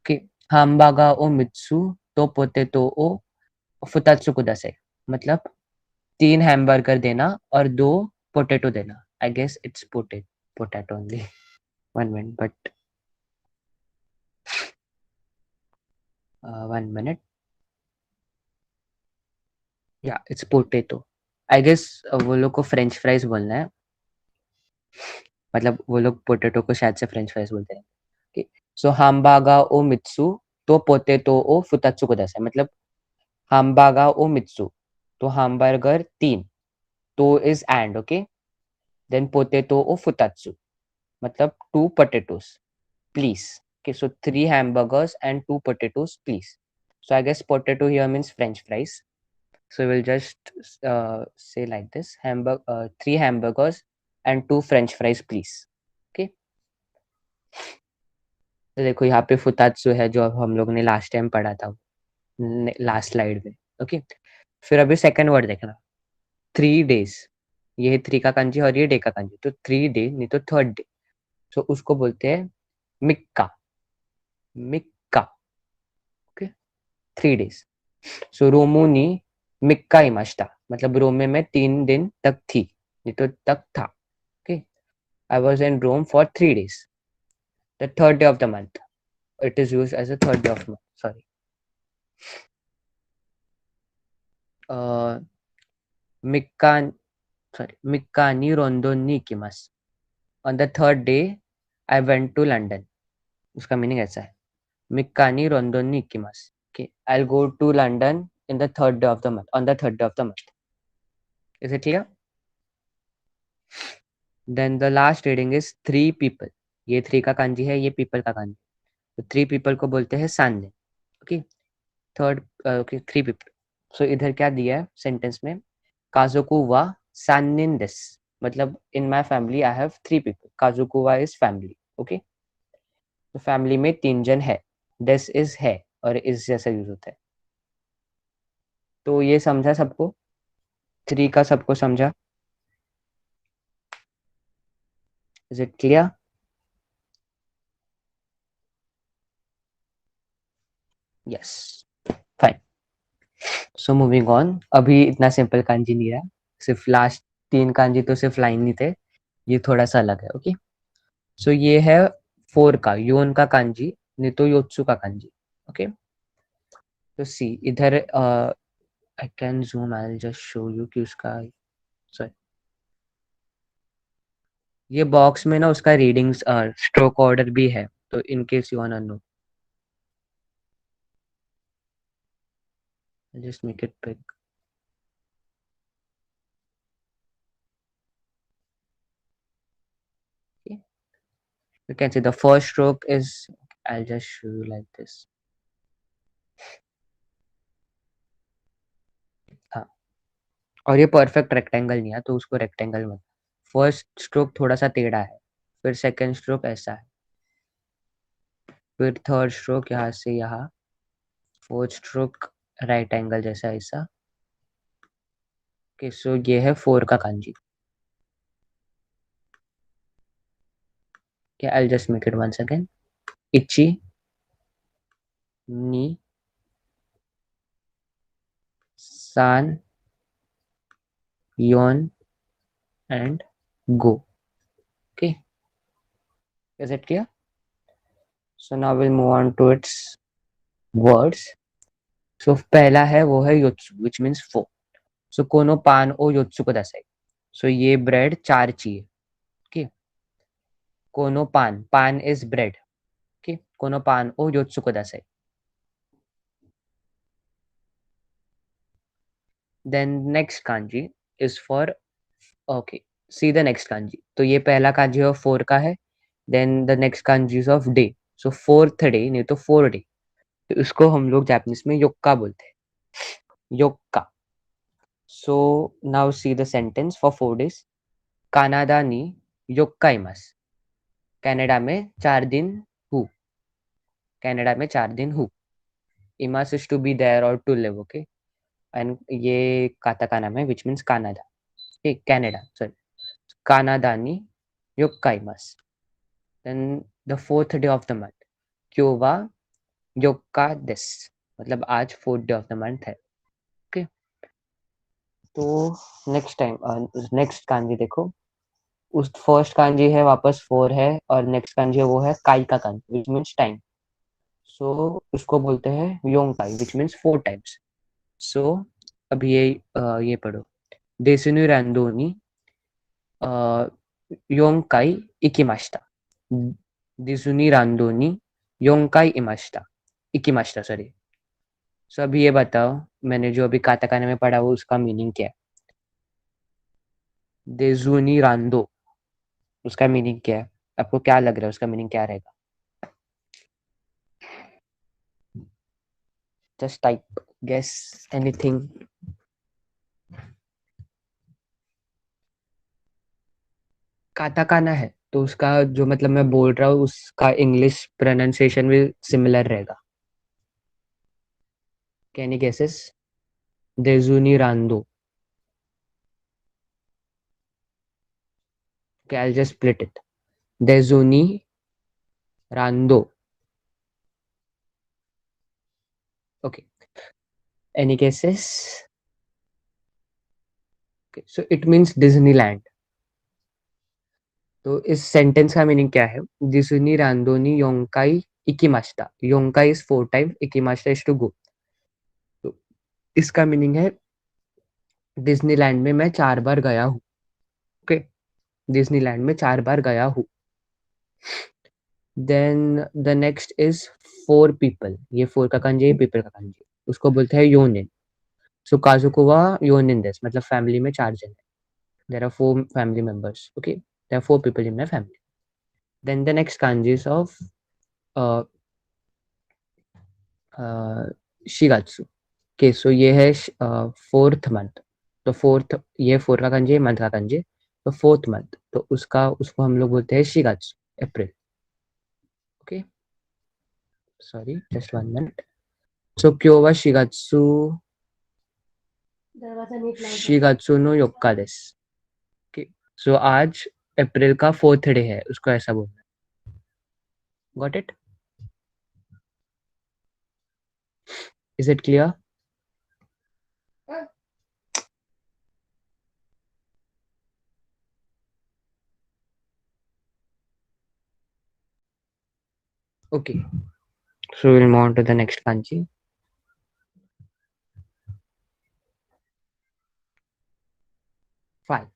ओके. हम्बागा ओ मित्सु तो पोटेटो ओ फुतात्सु कुदासे, मतलब 3 हैमबर्गर देना और 2 पोटैटो देना. I guess it's potato only. 1 minute, but 1 minute. Yeah it's potato. I guess वो लोग को फ्रेंच फ्राइज बोलना है, मतलब वो लोग पोटैटो को शायद से फ्रेंच फ्राइज बोलते हैं. ओके. सो हाम्बागा ओ मित्सु तो पोटैटो ओ फुतात्सु कुदासे, मतलब हाम्बागा ओ मित्सु, तो hamburger 3, तो is and. Okay. Then potato ओ फुतात्सु, मतलब 2 potatoes please. Okay, so 3 hamburgers and 2 potatoes please. So I guess potato here means french fries. So we'll just say like this, 3 hamburgers and 2 french fries please. Okay. तो देखो यहाँ पे फुतात्सु है जो अब हम लोग ने लास्ट टाइम पढ़ा था, लास्ट स्लाइड में. ओके. फिर अभी सेकंड वर्ड देखना, 3 days. ये 3 का कंजी और ये डे का कंजी, तो 3 डे नहीं तो थर्ड डे. सो उसको बोलते हैं मिक्का. मिक्का. ओके. 3 days. सो रोमू नी मिक्का इमाश्ता, मतलब रोमे में 3 दिन तक थी, नहीं तो तक था. Okay. I was in Rome for 3 days. The third day of the month. It is used as a third day of month. Sorry. Mikkan, sorry. Mikkani Rondon ni ikimasu. On the third day, I went to London. उसका meaning ऐसा है. Mikkani Rondon ni ikimasu. Okay. I'll go to London in the third day of the month. On the third day of the month. Is it clear? Then the last reading is 3 people. ये 3 का kanji है, ये people का kanji. तो 3 people को बोलते हैं सान्ने. Okay. Third okay 3 people. सो इधर क्या दिया है सेंटेंस में, काजुकु वा सान्निन देस, मतलब इन my family I have 3 people. काजुकु वा इज फैमिली. ओके, तो फैमिली में 3 जन है. देस इज है और इस जैसा यूज होता है. तो ये समझा सबको? 3 का सबको समझा? Is it clear? Yes, fine. So moving on. अभी इतना सिंपल कांजी नहीं रहा, सिर्फ लास्ट 3 कांजी तो सिर्फ लाइन नहीं थे, ये थोड़ा सा अलग है. ओके, सो ये है 4 का योन का कांजी, नहीं तो योत्सु का कांजी. ओके, तो सी इधर I can zoom, I will just show you कि उसका, सॉरी, ये बॉक्स में ना उसका रीडिंग्स स्ट्रोक ऑर्डर भी है, तो in case you want to know, just make it big. You can see the first stroke is, I'll just show you like this. हाँ, और ये परफेक्ट रेक्टेंगल नहीं है, तो उसको रेक्टेंगल में, फर्स्ट स्ट्रोक थोड़ा सा टेढ़ा है, फिर सेकंड स्ट्रोक ऐसा है, फिर थर्ड स्ट्रोक यहाँ से यहाँ, फोर्थ स्ट्रोक राइट एंगल जैसा ऐसा. ओके, सो ये है 4 का kanji. Okay, I'll just make it once again. Ichi, ni, san, yon, and go. Okay, is it clear? So now we'll move on to its words. So पहला है वो है yotsu, which means 4. So कोनो पान ओ yotsu को Dashain. So ये bread 4 चाहिए. Okay, कोनो पान is bread. Okay, कोनो पान ओ yotsu को Dashain. Then next kanji is for, okay, see the next kanji. तो ये पहला kanji of 4 का है. Then the next kanji is of day. So 4th day नहीं तो 4 day, तो इसको हम लोग जापानीज में योक्का बोलते हैं. योक्का. So now see the sentence for 4 days. कानाडाに4日います. कनाडा में 4 दिन हूँ. कनाडा में 4 दिन हूँ. इमास is to be there or to live. Okay, and ये काताकाना में which means Canada. Okay, Canada, sorry. कानाडाに4日います. Then the 4th day of the month. 今日は4日です. मतलब आज 4th day of the month है. Okay, तो नेक्स्ट टाइम नेक्स्ट कांजी देखो. उस first kanji है वापस 4 है, और नेक्स्ट कांजी है वो है काई का कांजी विच मीन्स टाइम. सो उसको बोलते हैं योंग काई विच मीन्स 4 टाइम्स. सो अभी ये पढ़ो. देसुनु रैंडो नि योंग काई इकिमाशिता. देसुनु रैंडो नि योंग काई इमाशिता, इकिमाशिता, सॉरी. सो अभी ये बताओ, मैंने जो अभी काताकाना में पढ़ा वो उसका मीनिंग क्या है? देजुनी रांदो, उसका मीनिंग क्या है? आपको क्या लग रहा है उसका मीनिंग क्या रहेगा? Just type, guess anything. Katakana है तो उसका जो मतलब मैं बोल रहा हूँ उसका इंग्लिश प्रोनाउंसिएशन भी सिमिलर रहेगा. Can you guesses? देजुनी रांदो. Okay, I'll just split it. देजुनी रांदो. Okay, any guesses? Okay, so it means Disneyland. तो इस सेंटेंस का मीनिंग क्या है? डिज्नी रांदोनी योंकाई इकिमाशिता। योंकाई इज 4 टाइम, इकिमाशिता इज टू गो। तो इसका मीनिंग है डिज्नीलैंड में मैं 4 बार गया हूँ। ओके, डिज्नीलैंड में 4 बार गया हूँ। Then the next is 4 people. ये 4 का kanji है, पीपल का kanji, उसको बोलते हैं योनिन। सो काजुकुवा योनिन देस, मतलब फैमिली में 4 जन है। There are 4 family members. Okay, there are 4 people in my family. Then the next kanji is of शिगात्सु। ओके, सो ये है 4th मंथ। तो 4th, ये 4 का kanji है, मंथ का kanji। तो 4th मंथ, तो उसको हम लोग बोलते हैं शिगात्सु, April. Okay, sorry, just 1 minute. So क्यों वा शिगात्सु शिगात्सु नो योक्का देस। ओके, सो आज अप्रैल का 4th डे है, उसको ऐसा बोलना है। Got it? Is it clear? Okay, so will move on to the next kanji. Five.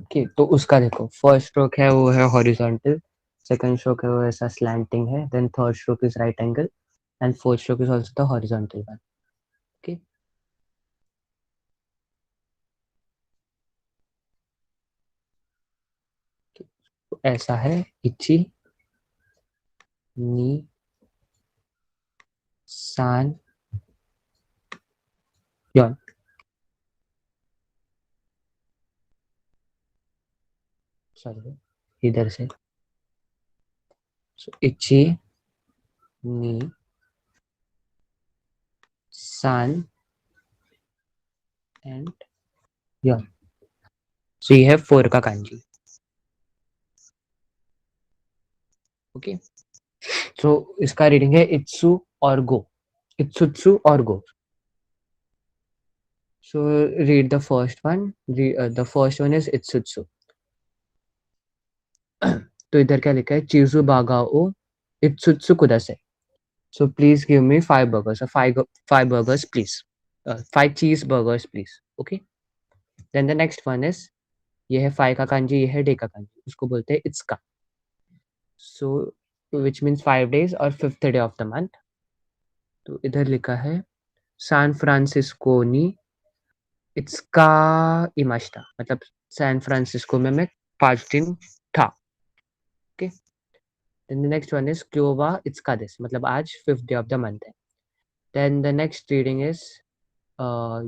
Okay, तो उसका देखो, फर्स्ट स्ट्रोक है वो है हॉरिजॉन्टल, सेकंड स्ट्रोक है वो ऐसा स्लैंटिंग है, then third stroke is right angle, and fourth stroke is also the horizontal one. Okay, तो ऐसा है इची नी सान योन। सॉरी, इधर से। इची नी सान एंड योन। सो ये है 4 का kanji। ओके, सो इसका रीडिंग है इत्सु और गो, इत्सुत्सु और गो। So read the first one. The first one is Itsutsu. तो इधर क्या लिखा है? चीजू बागाओ इत्सुत्सु कुदासे। So please give me 5 burgers. So five burgers, please. 5 cheeseburgers, please. Okay. Then the next one is, ये है 5 का kanji, ये है डे का kanji, उसको बोलते हैं इत्सका। So which means 5 days और 5th day of the month. तो इधर लिखा है सैन फ्रांसिस्को नी इत्सका इमाशिता, मतलब सैन फ्रांसिस्को में मैं 5 दिन था। Okay, then the next one is क्योवा इत्सका दिस, मतलब आज 5th day of the month है। Then the next reading is,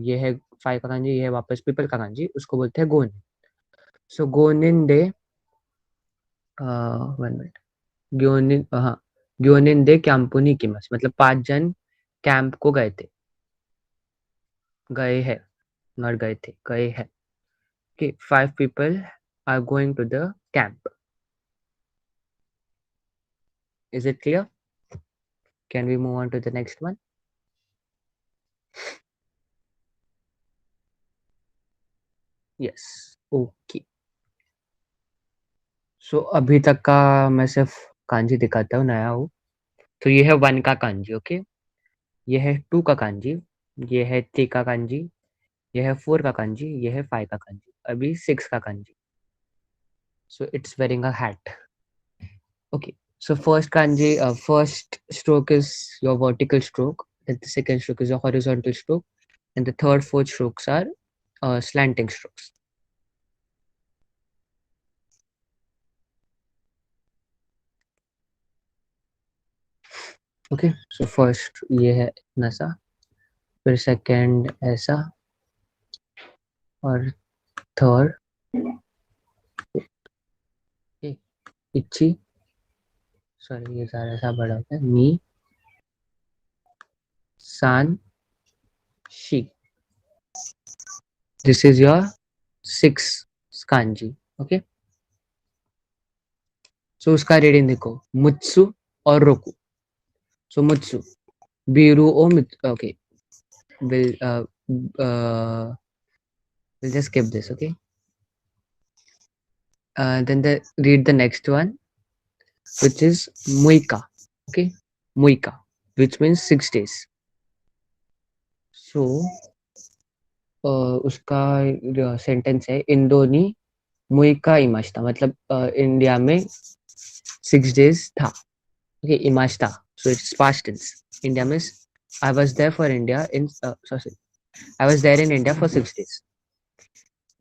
ये है 5 का kanji, ये है वापस पीपल का kanji, उसको बोलते हैं गोन। सो गोनिन डे, 1 मिनट, ग्योनिन, हाँ, ग्योनिन डे कैंपुनी किमस, मतलब 5 जन कैंप को गए थे, गए हैं, नॉट गए थे, गए हैं। Okay, 5 people are going to the camp. Is it clear? Can we move on to the next one? Yes. Okay. So अभी तक का मैं सिर्फ kanji दिखाता हूँ, नया हूँ। तो ये है 1 का kanji, ओके। ये है 2 का kanji, ये है 3 का kanji, ये है 4 का kanji, ये है 5 का kanji, अभी 6 का kanji. So it's wearing a hat. Okay. So first kanji, first stroke is your vertical stroke, then the second stroke is your horizontal stroke, and the third, fourth strokes are slanting strokes. Okay, so first ये है इतना सा, फिर second ऐसा, और third इच्छी, sorry ये सारा ऐसा बड़ा होता है, नी सान शी। This is your 6 kanji. Okay, so उसका रीडिंग देखो, मुत्सु और रोकु। सो मुत्सु, बीरू ओ मित, okay, we'll just skip this. Okay, then read the next one, which is Muika. Okay, Muika, which means 6 days. So उसका सेंटेंस है इंदोनी मुइका इमाश्ता, मतलब इंडिया में 6 days था. Okay, इमाश्ता, so it's past tense. India means I was there for India in sorry, I was there in India for 6 days.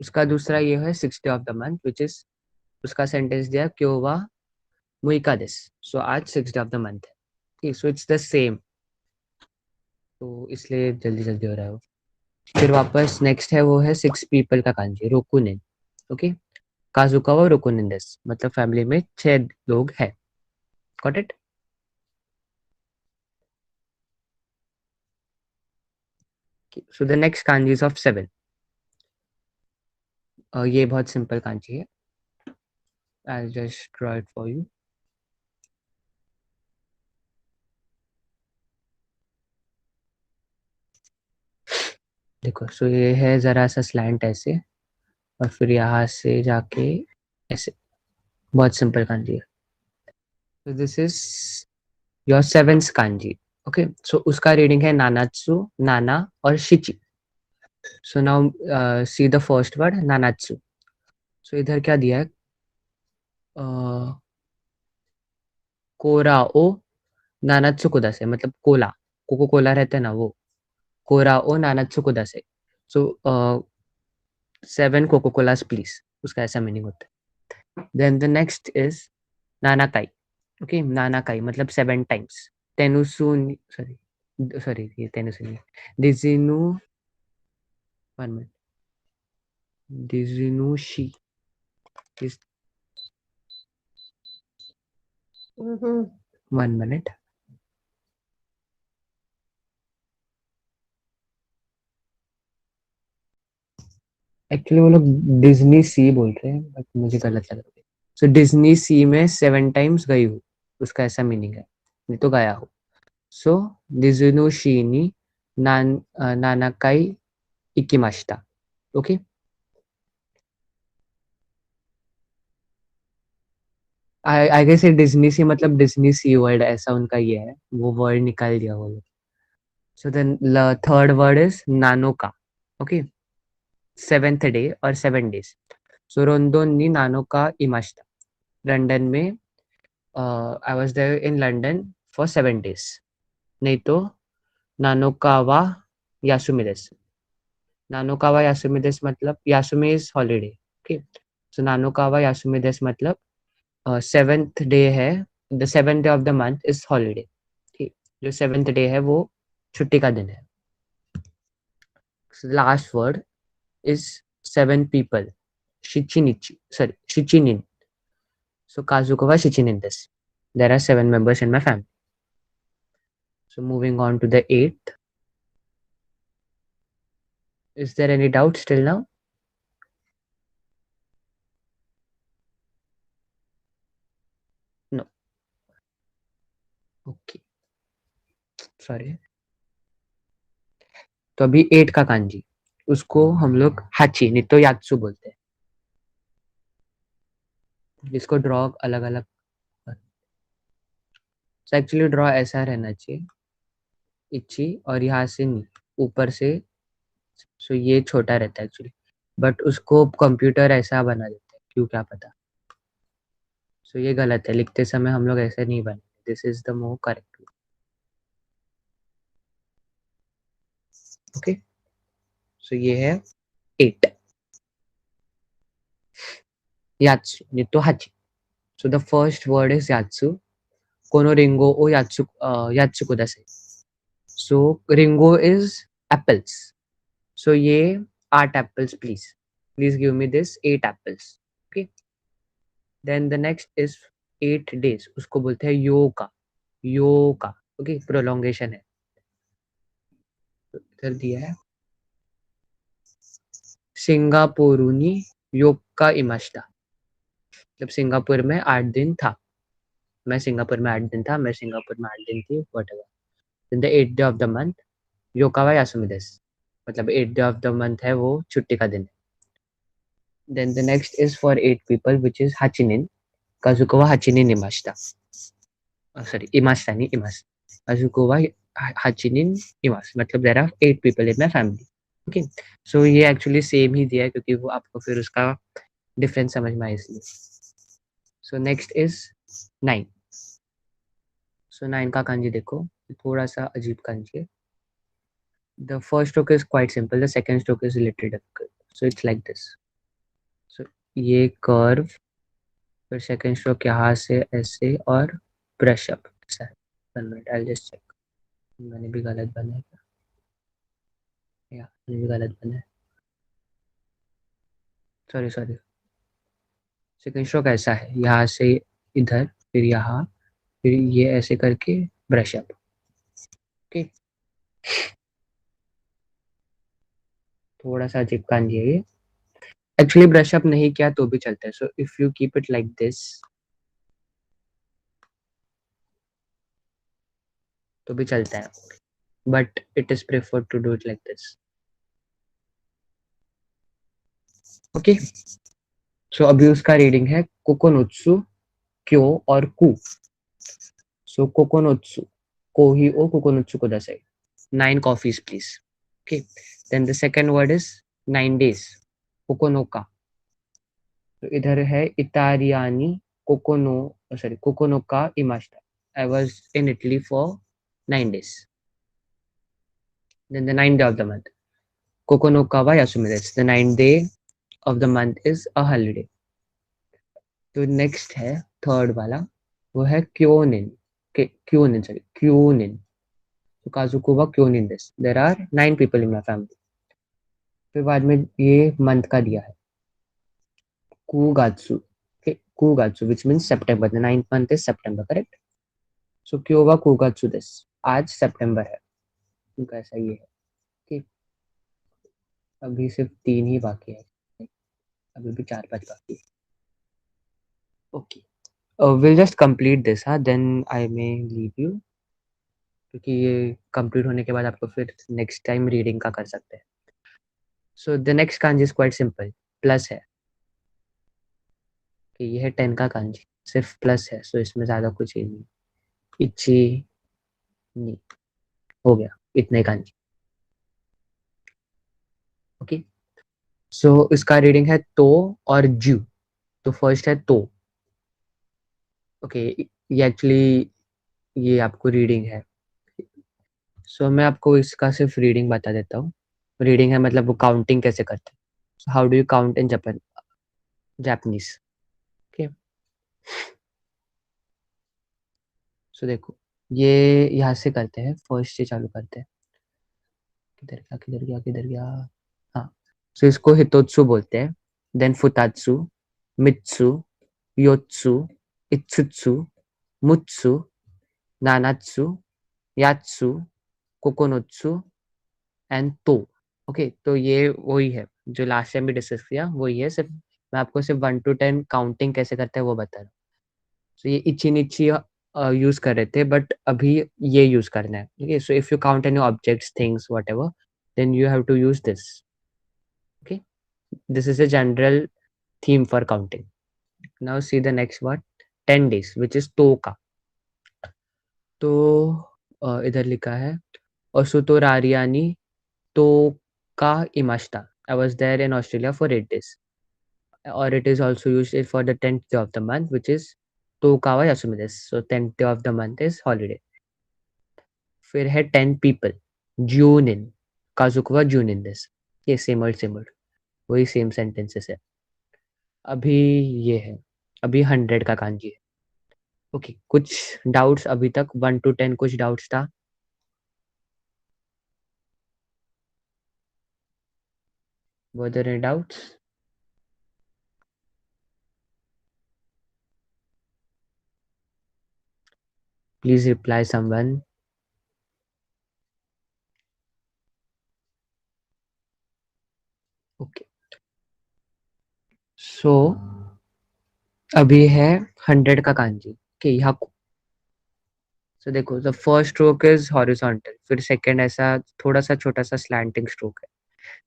उसका दूसरा ये है 6th day of the month, which is उसका sentence दिया क्योवा मुइका this, सो आज 6th day of the month है. ठीक, so it's the same, तो इसलिए जल्दी जल्दी हो रहा है वो. फिर वापस नेक्स्ट है वो है 6 people का कांजी रोकुनिन. ओके, काजुकावा रोकुनिन दिस, मतलब फैमिली में 6 लोग हैं. Got it? So the next kanji is of 7. ये बहुत सिंपल कांजी है. आई just draw it for you. देखो, सो ये है जरा सा स्लैंट ऐसे, और फिर यहाँ से जाके ऐसे. बहुत सिंपल कांजी है. So this is your 7th kanji. Okay, so उसका रीडिंग है नानात्सु, नाना और शिची. So now see the first word नानात्सु. So इधर क्या दिया है? कोरा ओ नानात्सु कुदासे, मतलब कोला, कोको कोला रहता है ना वो. कोरा ओ नानात्सु कुदासे. So 7 कोको कोलास प्लीज, उसका ऐसा मीनिंग होता है. Then the next is नानाकाई. ओके, नानाकाई मतलब 7 times. तेनुसु, सॉरी सॉरी, ये तेनुसु नहीं, डिजिनु, 1 minute, डिजिनुशी is 1 minute. एक्चुअली वो लोग डिज्नी सी बोलते हैं, बट मुझे गलत लग रहा है. सो डिज्नी सी में 7 times गई हूँ, उसका ऐसा मीनिंग है, नहीं तो गया हूँ. सो डिजिनु शी नानाकाई इकिमाशिता. ओके, आई गेस ये डिज्नी सी मतलब डिज्नी सी वर्ल्ड, ऐसा उनका ये है, वो वर्ड निकाल दिया वो लोग. So then third word is नानोका. ओके, 7th day और 7 days. सो रोंदोनी नानोका इमाशिता. लंदन में I was there in London for 7 days. नहीं तो नानोकावा यासुमिदेस. नानोकावा यासुमिदेस मतलब यासुमी इज हॉलीडे. ओके, सो नानोकावा यासुमिदेस मतलब 7th डे है, the 7th day of the month is holiday. ठीक, जो 7th डे है वो छुट्टी का दिन है. Last word is 7 people. Shichinichi, sorry, Shichinin. So Kazukawa Shichinin this. There are 7 members in my family. So moving on to the 8th. Is there any doubt still now? No. Okay. Sorry. तो अभी 8 का कांजी, उसको हम लोग हाची नहीं तो यात्सु बोलते हैं. जिसको ड्रॉ अलग अलग, एक्चुअली ड्रॉ ऐसा रहना चाहिए, इची और यहाँ से नी, ऊपर से. सो ये छोटा रहता है एक्चुअली, बट उसको कंप्यूटर ऐसा बना देता है, क्यों क्या पता. सो ये गलत है, लिखते समय हम लोग ऐसे नहीं बने. This is the more correct. Okay, so ये है 8. यात्सु नहीं तो हाची. So the first word is यात्सु. कोनो रिंगो ओ यात्सु, यात्सु कुदासे. सो रिंगो इज एप्पल्स. सो ये 8 apples please. Please give me this 8 apples. Okay, then the next is 8 days. उसको बोलते हैं योका. योका. ओके, प्रोलोंगेशन है. इधर दिया है सिंगापुरुनी योका इमाशिता, मतलब सिंगापुर में 8 दिन था. मैं सिंगापुर में 8 दिन था, मैं सिंगापुर में 8 दिन थी, whatever. Then the 8th day of the month योकावा यासुमिदेस, मतलब 8th day of the month है वो छुट्टी का दिन है. Then the next is for 8 people, which is hachinin. Kazuko wa hachinin imashita. Sorry, imashita नहीं imas. Kazuko wa hachinin imas. मतलब there are 8 people in my family. Okay. So ये actually same ही दिया है क्योंकि वो आपको फिर उसका difference समझ में आए इसलिए. So next is 9. So 9 का kanji देखो, थोड़ा सा अजीब kanji है. The first stroke is quite simple. The second stroke is a little difficult. So it's like this. So ये curve, फिर second stroke यहाँ से ऐसे और brush up. ऐसा है. 1 minute, I'll just check. मैंने भी गलत बनाया क्या? या मैंने भी गलत बनाया. सॉरी. सेकंड स्ट्रोक ऐसा है, यहाँ से इधर, फिर यहाँ, फिर ये ऐसे करके ब्रश अप. ओके. थोड़ा सा अजीब kanji है ये. एक्चुअली ब्रश अप नहीं किया तो भी चलता है. So if you keep it like this तो भी चलता है, but it is preferred to do it like this. Okay. So अभी उसका रीडिंग है कोकोनोत्सु, क्यो और कु. सो कोकोनोत्सु को ही ओ कोकोनोत्सु को Dashain. 9 coffees please. Okay. Then the second word is 9 days. कोकोनोका. तो इधर है इटालियानी कोकोनोका इमास्टा. I was in Italy for 9 days. Then the 9th day of the month. Kokonoka wa Yasumi desu. The 9th day of the month is a holiday. तो next है third वाला, वो है क्योनिन. क्योनिन. तो काजुको वा क्योनिन desu. There are 9 people in my family. फिर बाद में ये month का दिया है. Kugatsu. Okay, Kugatsu, which means September. The 9th month is September, correct? So क्यो वा कुगात्सु desu. आज सितंबर है. उनका ऐसा ही है. ठीक. अभी सिर्फ 3 ही बाकी है. अभी भी 4-5 बाकी है. Okay. We'll just complete this, then I may leave you, क्योंकि ये कंप्लीट होने के बाद आपको फिर नेक्स्ट टाइम रीडिंग का कर सकते हैं. So the next kanji is quite simple. Plus है कि ये है 10 का kanji, सिर्फ प्लस है. सो इसमें ज्यादा कुछ ही नहीं. इची नहीं हो गया, इतने kanji. ओके. सो इसका रीडिंग है तो और जू. तो फर्स्ट है तो. ओके. ये एक्चुअली ये आपको रीडिंग है. सो मैं आपको इसका सिर्फ रीडिंग बता देता हूँ. रीडिंग है मतलब वो काउंटिंग कैसे करते हैं. How do you count in Japanese. Okay. So देखो, ये यहाँ से करते हैं. फर्स्ट से चालू करते हैं. किधर गया. हाँ. सो इसको हितोत्सु बोलते हैं. देन फुतात्सु, मित्सु, योत्सु, इत्सुत्सु, मुत्सु, नानात्सु, यात्सु, कोकोनोत्सु एंड तो. ओके. तो ये वही है जो लास्ट टाइम भी डिस्कस किया, वही है. सिर्फ मैं आपको सिर्फ 1 to 10 काउंटिंग कैसे करते हैं वो बता रहा हूँ. सो ये इची निची यूज कर रहे थे, बट अभी ये यूज करना है. Okay. So if you count any objects, things, whatever, then you have to use this. Okay. This is a general theme for counting. Now see the next word, 10 days, which is तो का. तो इधर लिखा है ओसुतो रारियानी तो का इमाश्ता. I was there in Australia for 8 days. Or it is also used for the 10th day of the month, which is Tokawa Yasumi desu. So 10th day of the month is holiday. फिर है 10 people. Junin. Kazuko wa Junin desu. ये same वही same sentences है. अभी ये है, अभी 100 का kanji है. ओके. कुछ डाउट्स अभी तक? 1 to 10 कुछ डाउट्स था? Were there any doubts? Please reply someone. Okay. So अभी है 100 का kanji. ओके. यहाँ सो देखो, the first stroke is horizontal, फिर सेकंड ऐसा थोड़ा सा छोटा सा स्लैंटिंग स्ट्रोक है.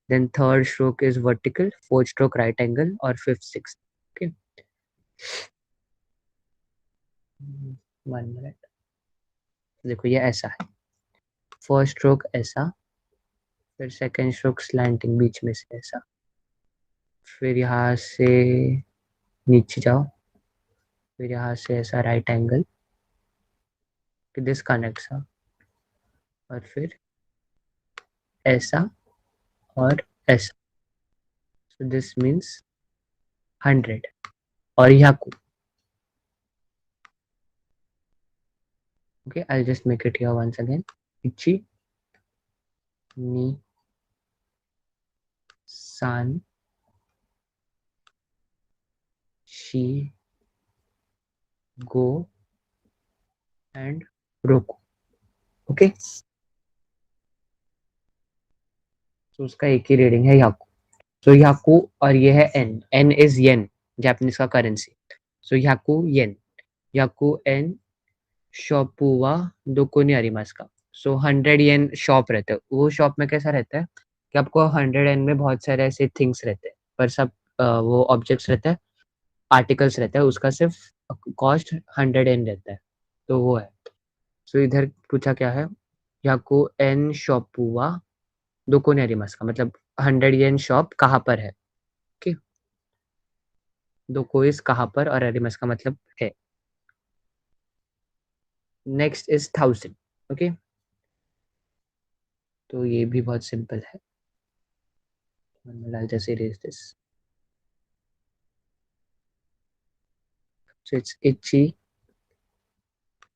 Then third stroke is vertical, fourth stroke right angle, और fifth sixth. Okay. 1 minute. देखो ये ऐसा है, फर्स्ट स्ट्रोक ऐसा, फिर सेकंड स्ट्रोक स्लैंटिंग बीच में से ऐसा, फिर यहाँ से नीचे जाओ, फिर यहाँ से ऐसा राइट एंगल, फिर दिस कनेक्ट्स, और फिर ऐसा और ऐसा. So this means 100. और yaku. Okay, I'll just make it here once again. Ichi, ni, san, shi, go, and roku. Okay. So उसका एक ही रीडिंग है याकू. So याकू और ये है n. n is yen, Japanese का करेंसी. So याकू yen. याकू n शॉपुवा दोको नि आरिमास का. So 100 yen शॉप रहता है. वो शॉप में कैसा रहता है कि आपको 100 yen में बहुत सारे ऐसे थिंग्स रहते हैं, पर सब वो ऑब्जेक्ट्स रहता है, आर्टिकल्स रहता है, उसका सिर्फ कॉस्ट 100 yen रहता है. तो वो है. सो इधर पूछा क्या है, याकू एन शॉपुवा दोको नि आरिमास का, मतलब 100 yen शॉप कहाँ पर है. ओके. दोको इज कहाँ पर, और आरिमास का मतलब है. Next is 1000. ओके. तो ये भी बहुत सिंपल है. I'll just erase this. So it's ichi,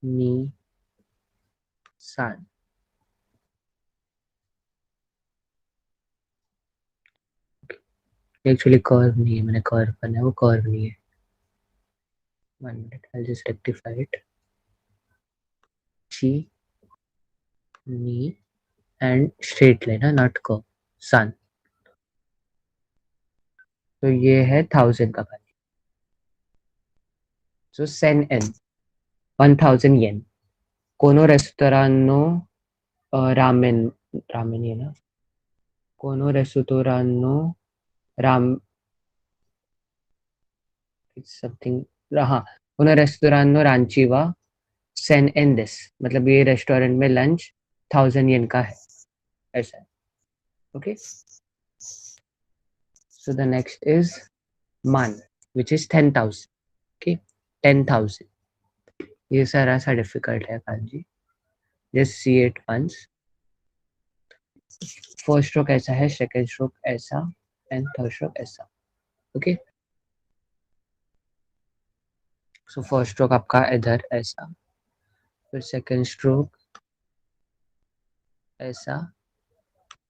ni, san. Actually curve नहीं है, मैंने कर्व करना है, वो कर्व नहीं है. 1 minute, I'll just rectify it. Chi, ni, and straight line, not curve. San. तो ये है 1000 का खाली. So sen n 1000 yen. कोनो रेस्टोरानो रामेन, रामेन ये ना, कोनो रेस्टोरानो राम, समथिंग, हाँ, कोनो रेस्टोरानो रांची वा सेन एन दिस, मतलब ये रेस्टोरेंट में लंच 1000 yen का है, ऐसा है. Okay. So the next is मान, विच इज 10,000. ओके. 10,000. ये सारा सा डिफिकल्ट है kanji, just see it once. First stroke ऐसा है, सेकंड स्ट्रोक ऐसा, एंड थर्ड स्ट्रोक ऐसा. ओके. सो फर्स्ट स्ट्रोक आपका इधर ऐसा, फिर सेकंड स्ट्रोक ऐसा,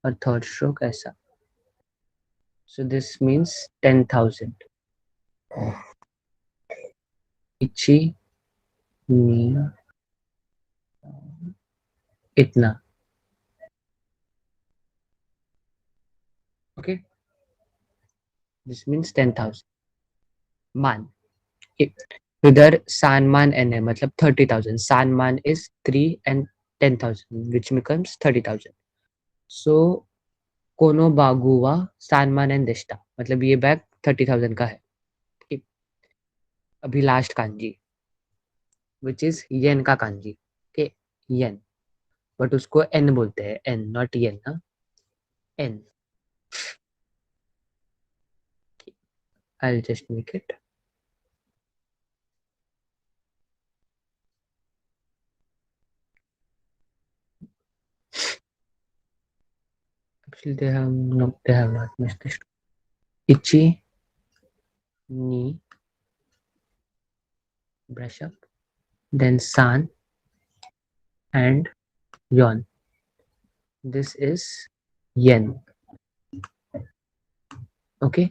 और थर्ड स्ट्रोक ऐसा. So this means 10,000. इची, नी, इतना. ओके. This means 10,000. मान, इधर सान मान एन है, मतलब 30,000. सान मान इज 3 and 10,000, which becomes 30,000. सो कोनो बागुवा सान मान एन दिश्ता, मतलब ये बैग 30,000 का है. ठीक. अभी last kanji, which is yen का कांजी. ओके. येन, बट उसको एन बोलते हैं, एन, नॉट येन. हाँ, N. I'll just make it. Actually, they have not missed this. Ichi, ni, brush up, then san, and yon. This is yen. Okay.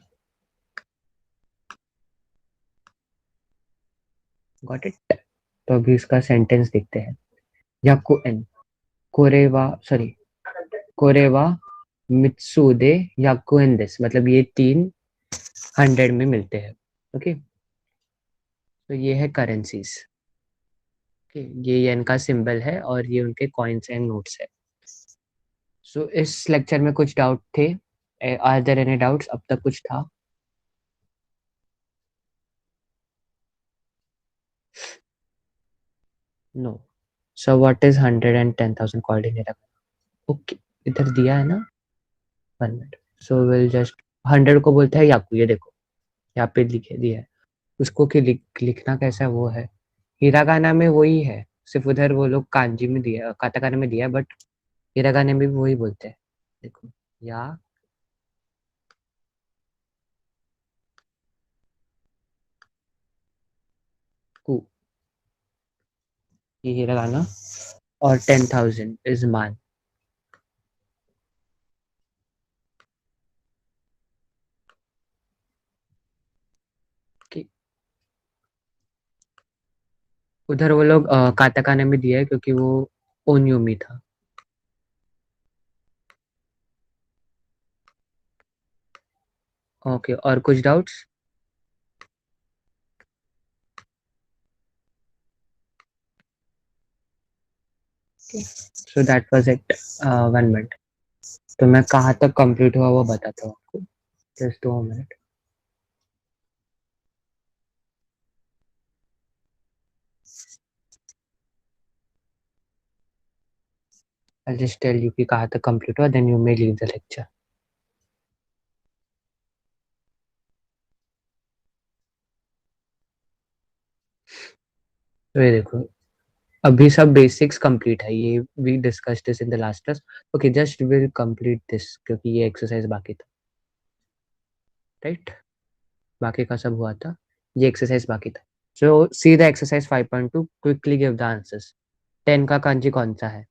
Got it? तो अभी इसका sentence देखते हैं. याकू N कोरेवा, sorry, कोरेवा मित्सुदे याकू N this, मतलब ये 3 100 में मिलते हैं. ओके. तो ये है करेंसीज. ओके. ये येन का सिंबल है और ये उनके कॉइन्स एंड नोट्स है. सो इस लेक्चर में कुछ डाउट थे आर देयर एनी डाउट्स? अब तक कुछ था? No. So what is 110,000 coordinate? Okay, इधर दिया है ना 100. सो विल जस्ट 100 को बोलते हैं याकू. ये देखो यहाँ पे लिखे दिया है उसको कि लिखना कैसा है वो है. हिरागाना में वही है, सिर्फ उधर वो लोग कांजी में दिया, काटाकाना में दिया है, बट हिरागाना में भी वही बोलते हैं. देखो या कु, ये हिरागाना. और 10,000 इज मान. उधर वो लोग काटाकाना में दिया है क्योंकि वो ओन्यूमी था. ओके, और कुछ doubts? So that was it. 1 minute. तो मैं कहाँ तक कंप्लीट हुआ वो बताता हूँ आपको. Just 2 minute. I'll just tell you कि कहाँ तक कंप्लीट हुआ, then you may leave the lecture. तो ये देखो अभी सब बेसिक्स कंप्लीट है. ये we discussed this in the last class. Okay, just will complete this क्योंकि ये एक्सरसाइज बाकी था. राइट, बाकी का सब हुआ था, ये एक्सरसाइज बाकी था. So see the exercise 5.2. Quickly give the answers. 10 का कांजी कौन सा है?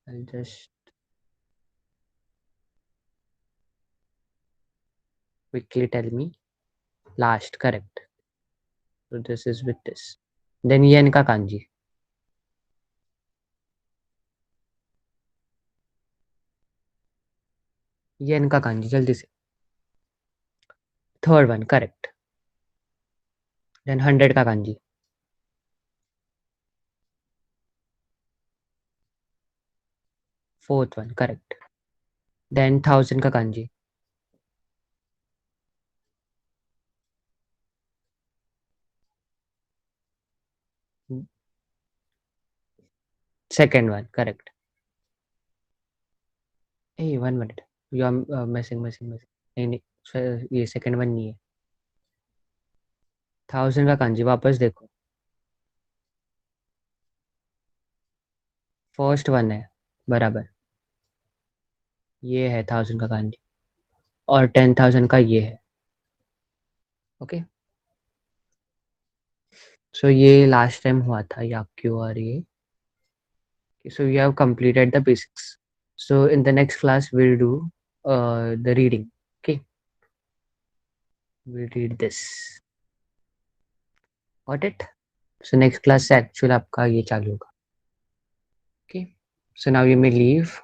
I'll just quickly tell me. Last, correct. So this is with this. Then yen का kanji. Yen का kanji जल्दी से. Third one, correct. Then 100 का kanji. Fourth one, correct. Then 1000 का kanji. Second one, correct. Hey, 1 minute. You are messing. नहीं नहीं, ये second one नहीं है. 1000 का kanji वापस देखो. फर्स्ट वन है बराबर. ये है 1000 का kanji. और 10,000 का ये है. ओके. सो ये लास्ट टाइम हुआ था याक्यू और ये. So you have completed the basics. So in the next class we'll do the reading. Okay, we'll read this. Got it? So next class से actual आपका ये चालू होगा. Okay, so now you may leave.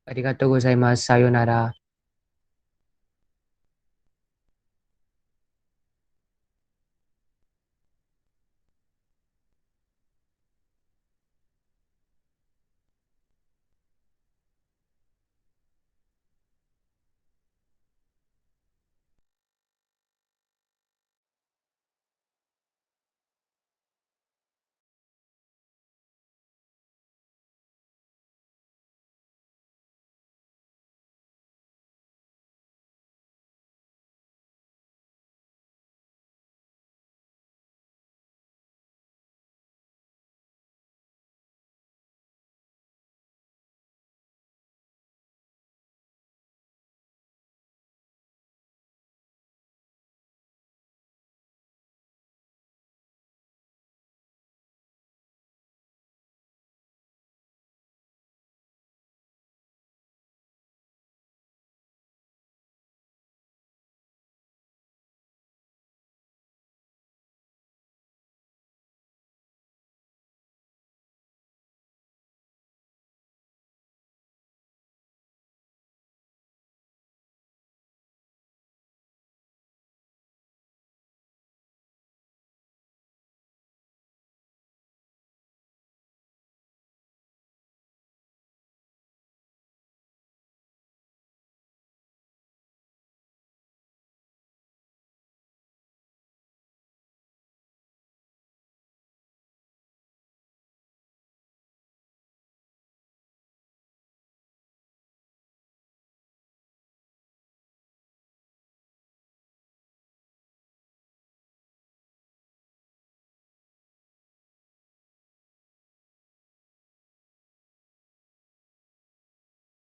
Arigatou gozaimasu. Sayonara.